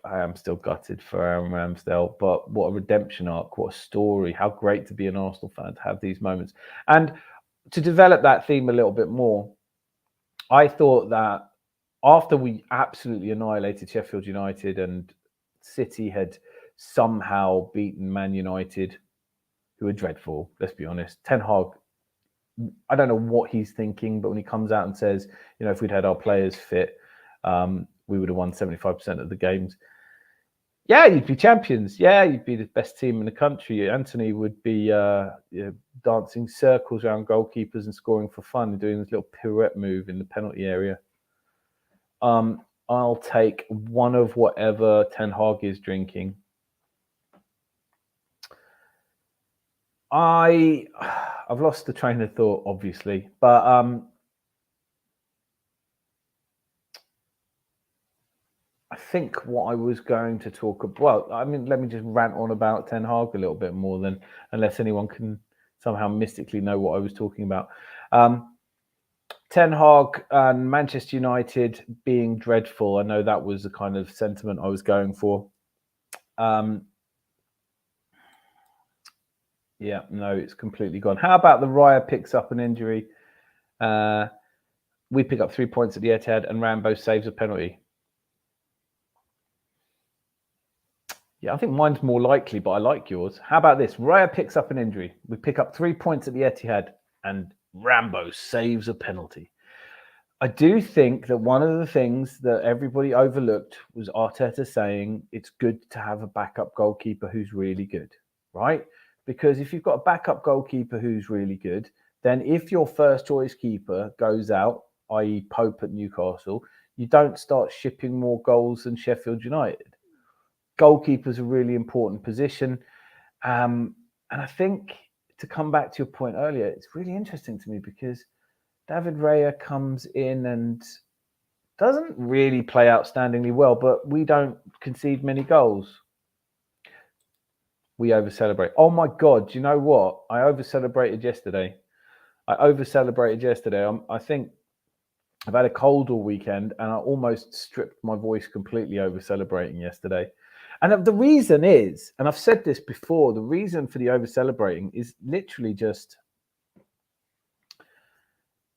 am still gutted for Aaron Ramsdale, but what a redemption arc, what a story. How great to be an Arsenal fan, to have these moments. And to develop that theme a little bit more, I thought that after we absolutely annihilated Sheffield United and City had somehow beaten Man United, who are dreadful, let's be honest. Ten Hag, I don't know what he's thinking, but when he comes out and says, you know, if we'd had our players fit, we would have won 75% of the games. Yeah, you'd be champions. Yeah, you'd be the best team in the country. Anthony would be dancing circles around goalkeepers and scoring for fun and doing this little pirouette move in the penalty area. I'll take one of whatever Ten Hag is drinking. I've lost the train of thought, obviously, but I think what I was going to talk about, well, I mean, let me just rant on about Ten Hag a little bit more, than unless anyone can somehow mystically know what I was talking about. Ten Hag and Manchester United being dreadful. I know that was the kind of sentiment I was going for. Yeah, no, it's completely gone. How about the Raya picks up an injury? We pick up 3 points at the Etihad and Rambo saves a penalty. Yeah, I think mine's more likely, but I like yours. How about this? Raya picks up an injury. We pick up 3 points at the Etihad and Rambo saves a penalty. I do think that one of the things that everybody overlooked was Arteta saying it's good to have a backup goalkeeper who's really good, right? Because if you've got a backup goalkeeper who's really good, then if your first choice keeper goes out, i.e. Pope at Newcastle, you don't start shipping more goals than Sheffield United. Goalkeeper's a really important position. And I think, to come back to your point earlier, it's really interesting to me because David Raya comes in and doesn't really play outstandingly well, but we don't concede many goals. We over-celebrate. Oh my God, do you know what? I over-celebrated yesterday. I think I've had a cold all weekend and I almost stripped my voice completely over-celebrating yesterday. And the reason is, and I've said this before, the reason for the over-celebrating is literally just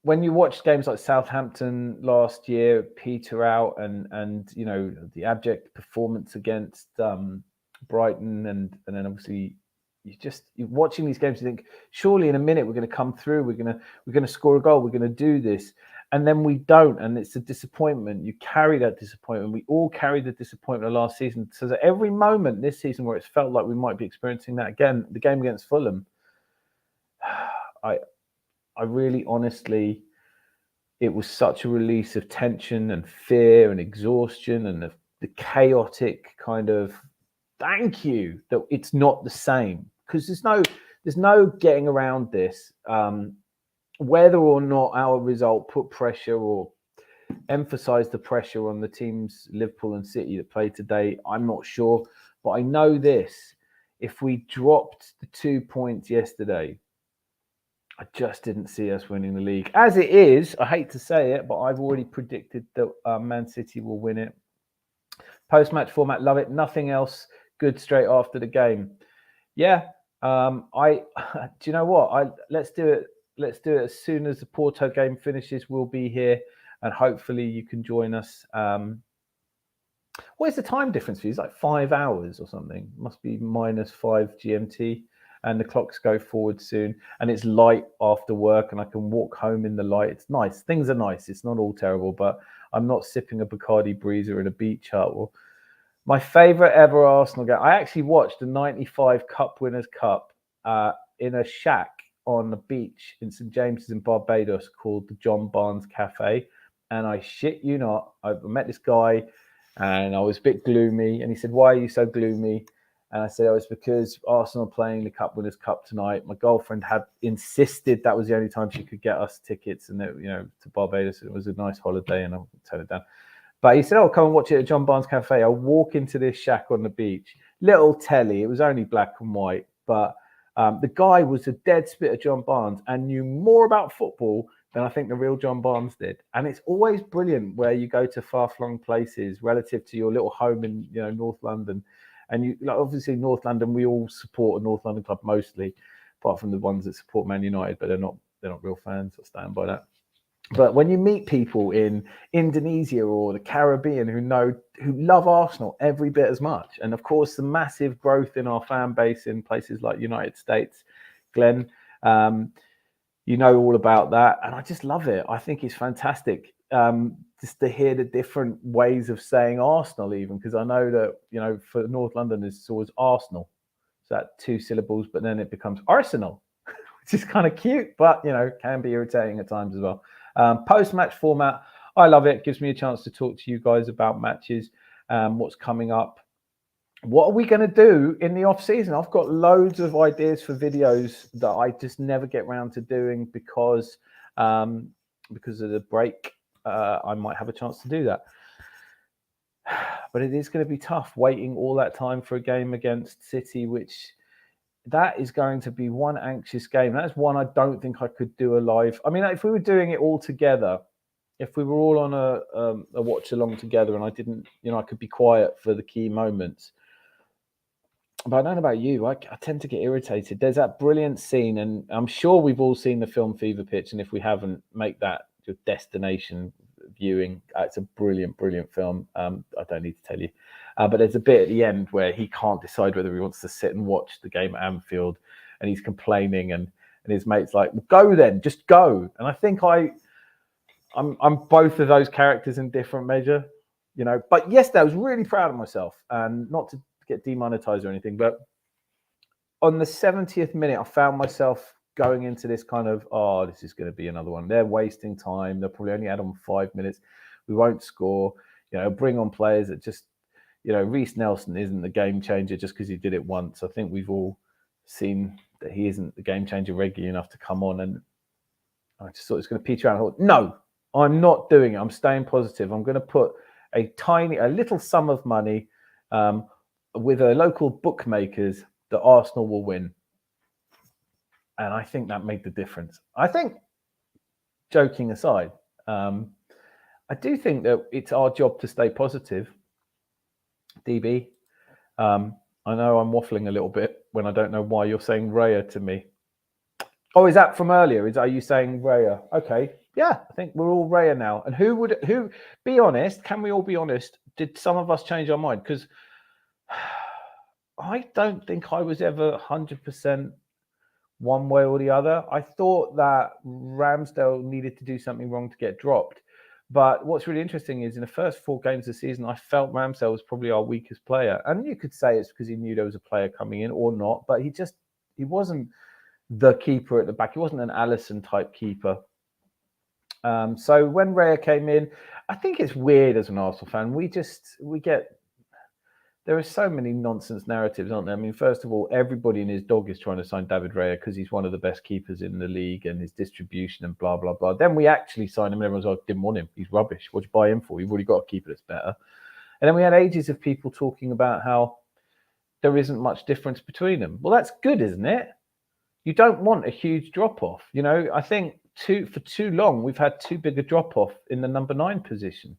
when you watch games like Southampton last year, peter out, and you know the abject performance against Brighton, and then obviously you're watching these games. You think surely in a minute we're going to come through. We're going to score a goal. We're going to do this, and then we don't, and it's a disappointment. You carry that disappointment. We all carried the disappointment of last season. So that every moment this season where it's felt like we might be experiencing that again, the game against Fulham, I really honestly, it was such a release of tension and fear and exhaustion and the chaotic kind of thank you that it's not the same, because there's no getting around this. Whether or not our result put pressure or emphasized the pressure on the teams, Liverpool and City, that played today, I'm not sure. But I know this: if we dropped the 2 points yesterday, I just didn't see us winning the league. As it is, I hate to say it, but I've already predicted that Man City will win it. Post-match format, love it. Nothing else. Good straight after the game. Yeah. Do you know what? Let's do it. Let's do it as soon as the Porto game finishes. We'll be here, and hopefully you can join us. What is the time difference for you? It's like 5 hours or something. It must be -5 GMT. And the clocks go forward soon, and it's light after work, and I can walk home in the light. It's nice. Things are nice. It's not all terrible, but I'm not sipping a Bacardi Breezer in a beach hut. Well, my favourite ever Arsenal game, I actually watched the 95 Cup Winners' Cup in a shack on the beach in St James's in Barbados called the John Barnes Cafe. And I shit you not, I met this guy and I was a bit gloomy, and he said, "Why are you so gloomy?" And I said, "Oh, it's because Arsenal are playing the Cup Winners' Cup tonight. My girlfriend had insisted that was the only time she could get us tickets, and to Barbados. It was a nice holiday, and I'll turn it down." But he said, "Oh, come and watch it at John Barnes Cafe." I'll walk into this shack on the beach, little telly. It was only black and white, but the guy was a dead spit of John Barnes and knew more about football than I think the real John Barnes did. And it's always brilliant where you go to far-flung places relative to your little home in North London. And you obviously North London, we all support a North London club mostly, apart from the ones that support Man United, but they're not real fans. I stand by that. But when you meet people in Indonesia or the Caribbean who love Arsenal every bit as much, and of course the massive growth in our fan base in places like United States, Glenn, all about that, and I just love it. I think it's fantastic. Just to hear the different ways of saying Arsenal, even because I know that for North London it's always Arsenal, so that 2 syllables, but then it becomes Arsenal, which is kind of cute, but can be irritating at times as well. Post-match format, I love it. Gives me a chance to talk to you guys about matches, what's coming up. What are we going to do in the off season? I've got loads of ideas for videos that I just never get around to doing because of the break. I might have a chance to do that, but it is going to be tough waiting all that time for a game against City, which that is going to be one anxious game. That's one I don't think I could do a live. I mean, if we were doing it all together, if we were all on a watch along together, and I didn't, I could be quiet for the key moments. But I don't know about you. I tend to get irritated. There's that brilliant scene, and I'm sure we've all seen the film Fever Pitch. And if we haven't, make that your destination viewing. It's a brilliant, brilliant film. I don't need to tell you. But there's a bit at the end where he can't decide whether he wants to sit and watch the game at Anfield, and he's complaining, and his mate's like, well, "Go then, just go." And I think I'm both of those characters in different measure, But yesterday I was really proud of myself, and not to get demonetized or anything, but on the 70th minute, I found myself going into this kind of, this is going to be another one. They're wasting time. They'll probably only add on 5 minutes. We won't score. Bring on players that just, Reece Nelson isn't the game changer just because he did it once. I think we've all seen that he isn't the game changer regularly enough to come on. And I just thought it was going to peter out. I thought, no, I'm not doing it. I'm staying positive. I'm going to put a little sum of money with a local bookmakers that Arsenal will win. And I think that made the difference. I think, joking aside, I do think that it's our job to stay positive. DB, I know I'm waffling a little bit when I don't know why you're saying Raya to me. Oh, is that from earlier? Are you saying Raya? Okay. Yeah, I think we're all Raya now. And who, be honest, can we all be honest? Did some of us change our mind? Because I don't think I was ever 100% one way or the other. I thought that Ramsdale needed to do something wrong to get dropped. But what's really interesting is in the first 4 games of the season, I felt Ramsdale was probably our weakest player. And you could say it's because he knew there was a player coming in or not, but he wasn't the keeper at the back. He wasn't an Alisson type keeper. So when Raya came in, I think it's weird as an Arsenal fan. There are so many nonsense narratives, aren't there? I mean, first of all, everybody and his dog is trying to sign David Raya because he's one of the best keepers in the league and his distribution and blah, blah, blah. Then we actually signed him and everyone's like, didn't want him. He's rubbish. What'd you buy him for? You've already got a keeper that's better. And then we had ages of people talking about how there isn't much difference between them. Well, that's good, isn't it? You don't want a huge drop-off. I think for too long, we've had too big a drop-off in the number 9 position,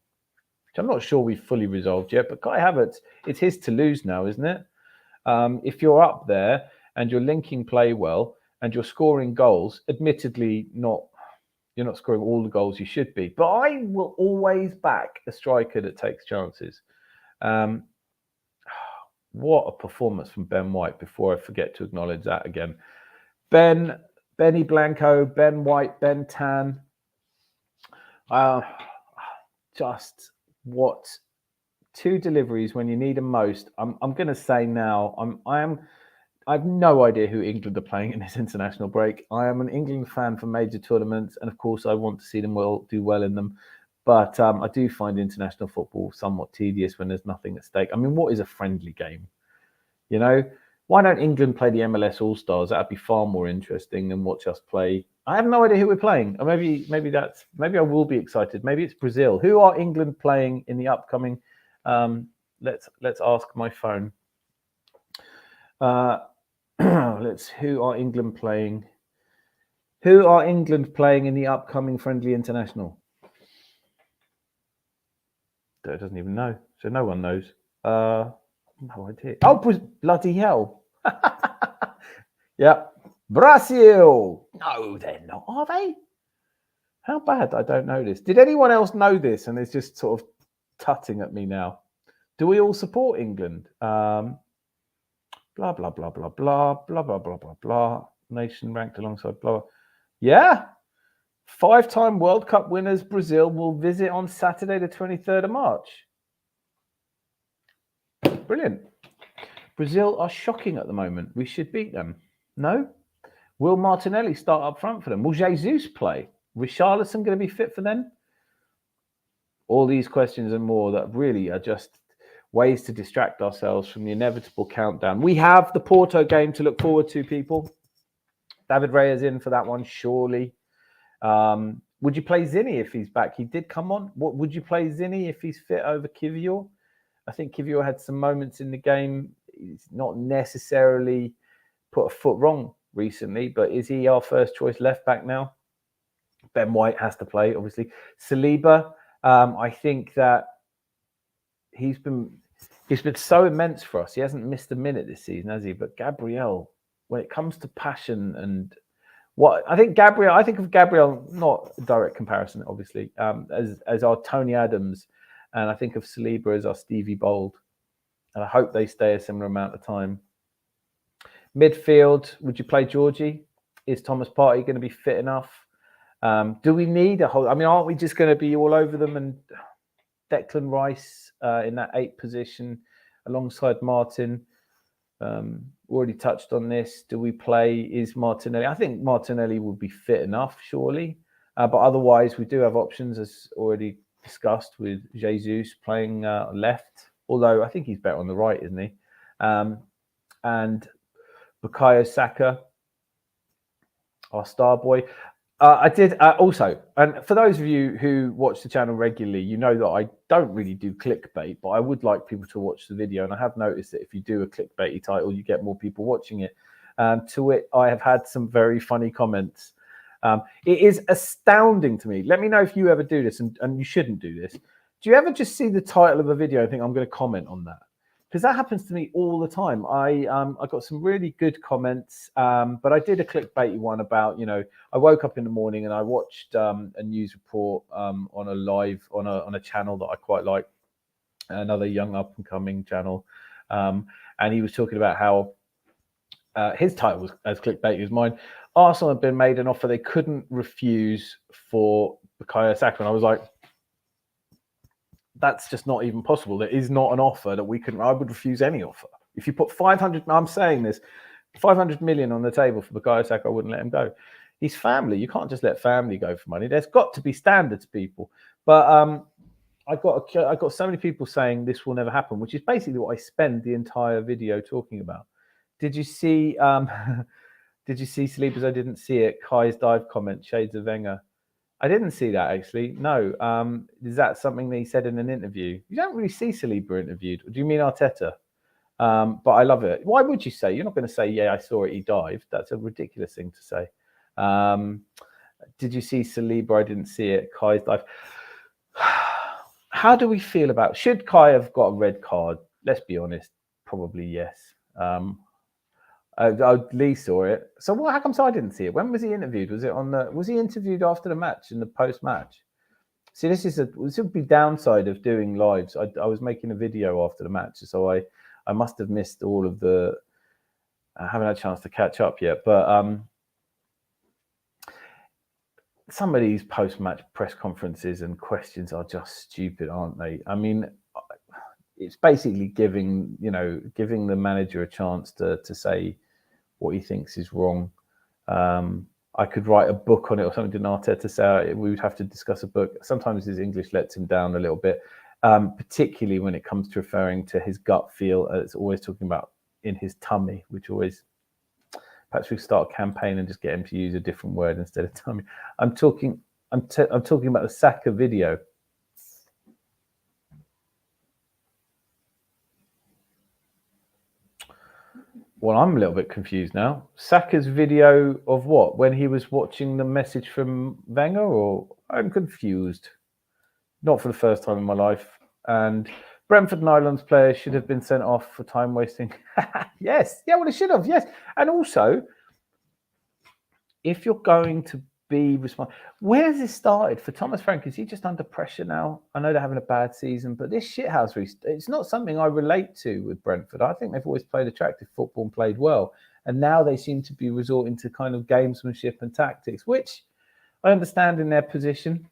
which I'm not sure we've fully resolved yet, but Kai Havertz, it's his to lose now, isn't it? If you're up there and you're linking play well and you're scoring goals, admittedly you're not scoring all the goals you should be, but I will always back a striker that takes chances. What a performance from Ben White, before I forget to acknowledge that again. Benny Blanco, Ben White, Ben Tan. Just what 2 deliveries when you need them most. I'm going to say now, I have no idea who England are playing in this international break. I am an England fan for major tournaments, and of course I want to see them do well in them. But I do find international football somewhat tedious when there's nothing at stake. I mean, what is a friendly game? Why don't England play the MLS All-Stars? That'd be far more interesting than watch us play. I have no idea who we're playing. Or maybe I will be excited. Maybe it's Brazil. Who are England playing in the upcoming? Let's ask my phone. Who are England playing? Who are England playing in the upcoming friendly international? It doesn't even know. So no one knows. No idea. Oh, bloody hell. Yeah. Brazil. No, they're not, are they? How bad? I don't know this. Did anyone else know this and is just sort of tutting at me now? Do we all support England? Blah, blah, blah, blah, blah, blah, blah, blah, blah, blah. Nation ranked alongside blah. Yeah. 5-time World Cup winners Brazil will visit on Saturday, the 23rd of March. Brilliant. Brazil are shocking at the moment. We should beat them. No? Will Martinelli start up front for them? Will Jesus play? Richarlison going to be fit for them? All these questions and more that really are just ways to distract ourselves from the inevitable countdown. We have the Porto game to look forward to, people. David Raya's in for that one, surely. Would you play Zinni if he's back? He did come on. What would you play Zinni if he's fit over Kivior? I think Kivior had some moments in the game. He's not necessarily put a foot wrong recently, but is he our first choice left back now? Ben White has to play, obviously. Saliba, I think that he's been so immense for us. He hasn't missed a minute this season, has he? But Gabriel, when it comes to passion and what I think of Gabriel, not a direct comparison, obviously, as our Tony Adams, and I think of Saliba as our Stevie Bold. And I hope they stay a similar amount of time. Midfield, would you play Georgie? Is Thomas Partey going to be fit enough? Do we need a whole? I mean, aren't we just going to be all over them? And Declan Rice in that 8th position alongside Martin. Already touched on this. Do we play? Is Martinelli? I think Martinelli would be fit enough, surely. But otherwise, we do have options, as already discussed, with Jesus playing left. Although I think he's better on the right, isn't he? And Bukayo Saka, our star boy. I did also, and for those of you who watch the channel regularly, you know that I don't really do clickbait, but I would like people to watch the video. And I have noticed that if you do a clickbaity title, you get more people watching it. To it, I have had some very funny comments. It is astounding to me. Let me know if you ever do this, and you shouldn't do this. Do you ever just see the title of a video and think, I'm going to comment on that? Because that happens to me all the time. I got some really good comments, but I did a clickbaity one about, I woke up in the morning and I watched a news report on a live on a channel that I quite like, another young up and coming channel, and he was talking about how his title was as clickbaity as mine. Arsenal had been made an offer they couldn't refuse for Bukayo Saka, and I was like, that's just not even possible. There is not an offer that we can. I would refuse any offer. If you put 500, I'm saying this, 500 million on the table for Bukayo Saka, I wouldn't let him go. He's family. You can't just let family go for money. There's got to be standards, people. But I got so many people saying this will never happen, which is basically what I spend the entire video talking about. Did you see? Did you see Saliba's? I didn't see it. Kai's dive comment, shades of Wenger. I didn't see that, actually. No. Is that something that he said in an interview? You don't really see Saliba interviewed. Do you mean Arteta? But I love it. Why would you say? You're not going to say, yeah, I saw it, he dived. That's a ridiculous thing to say. Did you see Saliba? I didn't see it. Kai's dive. How do we feel about... Should Kai have got a red card? Let's be honest. Probably yes. Lee saw it. So how come I didn't see it? When was he interviewed? Was he interviewed after the match, in the post-match? See, this would be downside of doing lives. I was making a video after the match, so I must have missed all of the... I haven't had a chance to catch up yet, but some of these post-match press conferences and questions are just stupid, aren't they? I mean, it's basically giving the manager a chance to say what he thinks is wrong. I could write a book on it or something. Didn't Arteta say we would have to discuss a book? Sometimes his English lets him down a little bit, particularly when it comes to referring to his gut feel. It's always talking about in his tummy, which always... Perhaps we start a campaign and just get him to use a different word instead of tummy. I'm talking about the Saka video. Well, I'm a little bit confused now. Saka's video of what? When he was watching the message from Wenger, or... I'm confused. Not for the first time in my life. And Brentford Nylons players should have been sent off for time wasting. Yes. Yeah, well, they should have. Yes. And also, if you're going to be responsible, where has this started for Thomas Frank? Is he just under pressure now? I know they're having a bad season, but this shithouse, it's not something I relate to with Brentford. I think they've always played attractive football and played well. And now they seem to be resorting to kind of gamesmanship and tactics, which I understand in their position,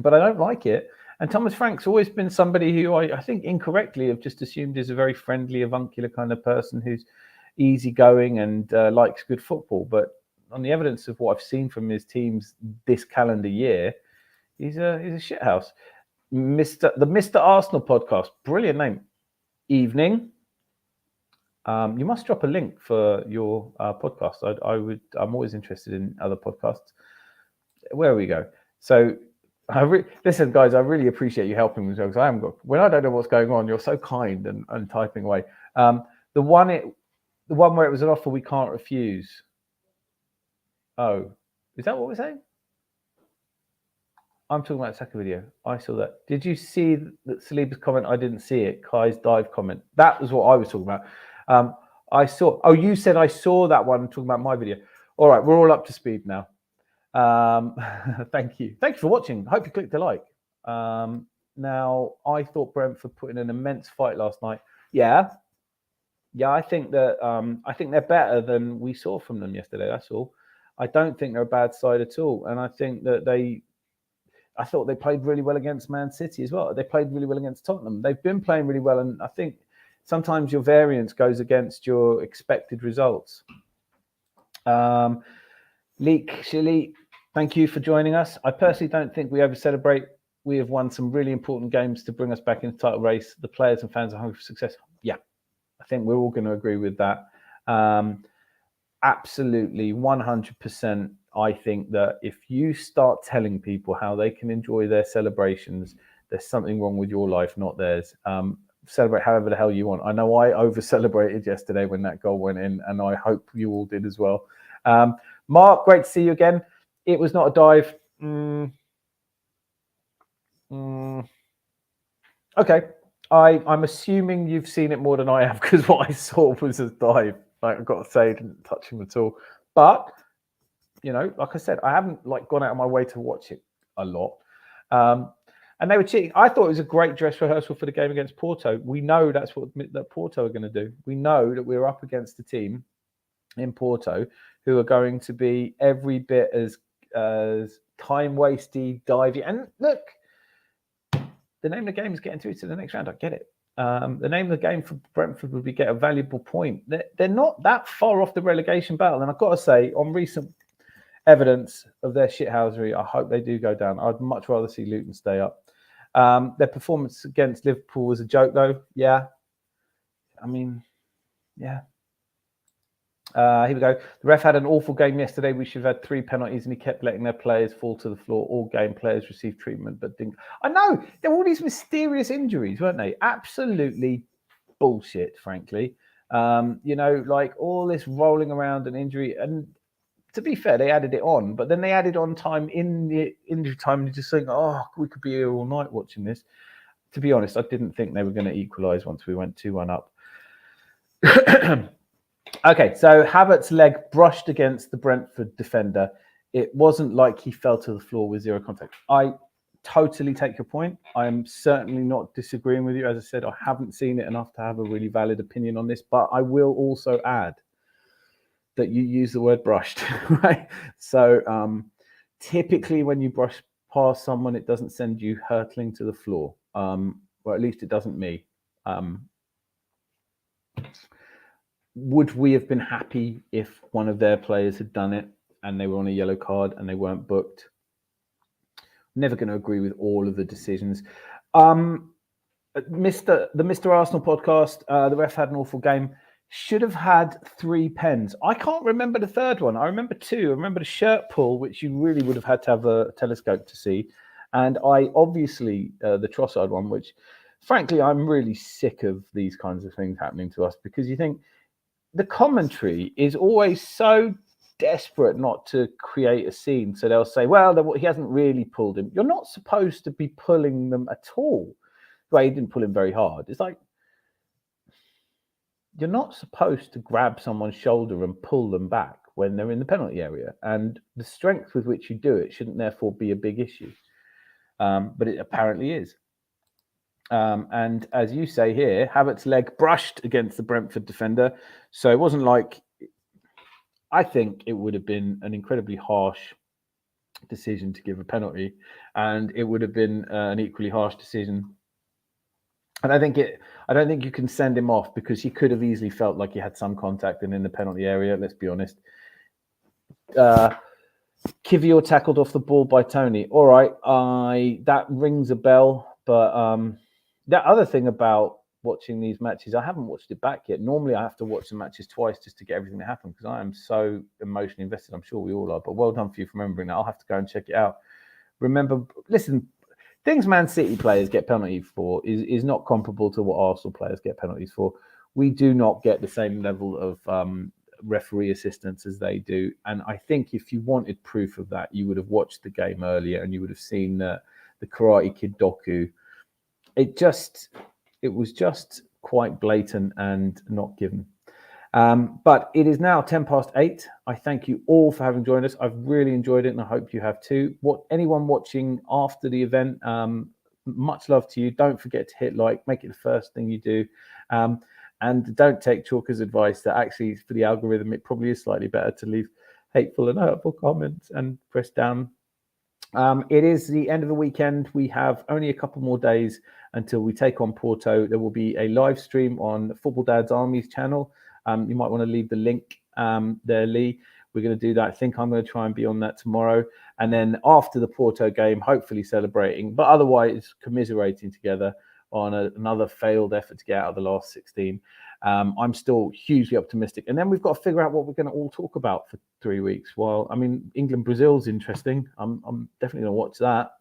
but I don't like it. And Thomas Frank's always been somebody who I think incorrectly have just assumed is a very friendly, avuncular kind of person who's easygoing and likes good football. But on the evidence of what I've seen from his teams this calendar year, he's a shithouse. The Mr. Arsenal podcast, brilliant name. Evening. You must drop a link for your podcast. I'm always interested in other podcasts. Where we go. So listen, guys, I really appreciate you helping me because when I don't know what's going on, you're so kind and typing away. The one where it was an offer we can't refuse. Oh, is that what we're saying? I'm talking about the second video. I saw that. Did you see that Saliba's comment? I didn't see it. Kai's dive comment. That was what I was talking about. I saw. Oh, you said I saw that one. Talking about my video. All right, we're all up to speed now. Thank you. Thank you for watching. Hope you clicked the like. Now, I thought Brentford put in an immense fight last night. Yeah. I think that I think they're better than we saw from them yesterday. That's all. I don't think they're a bad side at all, and I think that I thought they played really well against Man City as well. They played really well against Tottenham. They've been playing really well, and I think sometimes your variance goes against your expected results. Leek Shilly, thank you for joining us. I personally don't think we over celebrate. We have won some really important games to bring us back into the title race. The players and fans are hungry for success. Yeah, I think we're all going to agree with that. Absolutely, 100%. I think that if you start telling people how they can enjoy their celebrations, there's something wrong with your life, not theirs. Celebrate however the hell you want. I know I over-celebrated yesterday when that goal went in, and I hope you all did as well. Mark, great to see you again. It was not a dive. Okay. I'm assuming you've seen it more than I have, because what I saw was a dive. Like, I've got to say, I didn't touch him at all. But, you know, like I said, I haven't gone out of my way to watch it a lot. And they were cheating. I thought it was a great dress rehearsal for the game against Porto. We know that's what that Porto are going to do. We know that we're up against a team in Porto who are going to be every bit as time-wasty, divey. And look, the name of the game is getting through to the next round. I get it. The name of the game for Brentford would be get a valuable point. They're not that far off the relegation battle. And I've got to say, on recent evidence of their shithousery, I hope they do go down. I'd much rather see Luton stay up. Their performance against Liverpool was a joke, though. Yeah. I mean, yeah. Here we go. The ref had an awful game yesterday. We should have had 3 penalties, and he kept letting their players fall to the floor. All game players received treatment, but didn't. I know. There were all these mysterious injuries, weren't they? Absolutely bullshit, frankly. You know, like all this rolling around and injury. And to be fair, they added it on, but then they added on time in the injury time, and just saying, oh, we could be here all night watching this. To be honest, I didn't think they were going to equalise once we went 2-1 up. Okay, so Havertz's leg brushed against the Brentford defender. It wasn't like he fell to the floor with zero contact. I totally take your point. I'm certainly not disagreeing with you. As I said, I haven't seen it enough to have a really valid opinion on this, but I will also add that you use the word brushed, right? So typically when you brush past someone, it doesn't send you hurtling to the floor. Or at least it doesn't me. Would we have been happy if one of their players had done it and they were on a yellow card and they weren't booked? Never going to agree with all of the decisions. The Mr. Arsenal podcast, the ref had an awful game. Should have had 3 pens. I can't remember the third one. I remember 2. I remember the shirt pull, which you really would have had to have a telescope to see. And I obviously, the Trossard one, which frankly, I'm really sick of these kinds of things happening to us, because you think, the commentary is always so desperate not to create a scene. So they'll say, well, he hasn't really pulled him. You're not supposed to be pulling them at all. Well, he didn't pull him very hard. It's like, you're not supposed to grab someone's shoulder and pull them back when they're in the penalty area. And the strength with which you do it shouldn't therefore be a big issue. But it apparently is. And as you say here, Havertz's leg brushed against the Brentford defender. So it wasn't like, I think it would have been an incredibly harsh decision to give a penalty, and it would have been an equally harsh decision. And I don't think you can send him off, because he could have easily felt like he had some contact and in the penalty area. Let's be honest. Kivior tackled off the ball by Tony. All right, that rings a bell, but that other thing about watching these matches, I haven't watched it back yet. Normally, I have to watch the matches twice just to get everything that happened, because I am so emotionally invested. I'm sure we all are, but well done for you for remembering that. I'll have to go and check it out. Remember, listen, things Man City players get penalties for is not comparable to what Arsenal players get penalties for. we do not get the same level of referee assistance as they do. And I think if you wanted proof of that, you would have watched the game earlier and you would have seen the Karate Kid docu. It was just quite blatant and not given. But it is now 8:10. I thank you all for having joined us. I've really enjoyed it, and I hope you have too. Anyone watching after the event, much love to you. Don't forget to hit like, make it the first thing you do. And don't take Chalker's advice that actually for the algorithm, it probably is slightly better to leave hateful and hurtful comments and press down. It is the end of the weekend. We have only a couple more days until we take on Porto. There will be a live stream on Football Dad's Army's channel. You might want to leave the link there, Lee. We're going to do that. I think I'm going to try and be on that tomorrow. And then after the Porto game, hopefully celebrating, but otherwise commiserating together on another failed effort to get out of the last 16. I'm still hugely optimistic. And then we've got to figure out what we're going to all talk about for 3 weeks. Well, I mean, England-Brazil's interesting. I'm definitely going to watch that.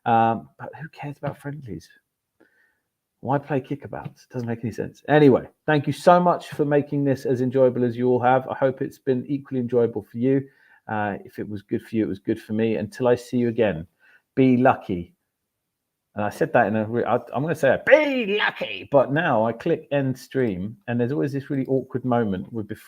But who cares about friendlies? Why play kickabouts? Doesn't make any sense. Anyway, thank you so much for making this as enjoyable as you all have. I hope it's been equally enjoyable for you. If it was good for you, it was good for me. Until I see you again, be lucky. And I said that I'm going to say it, be lucky. But now I click end stream, and there's always this really awkward moment with before.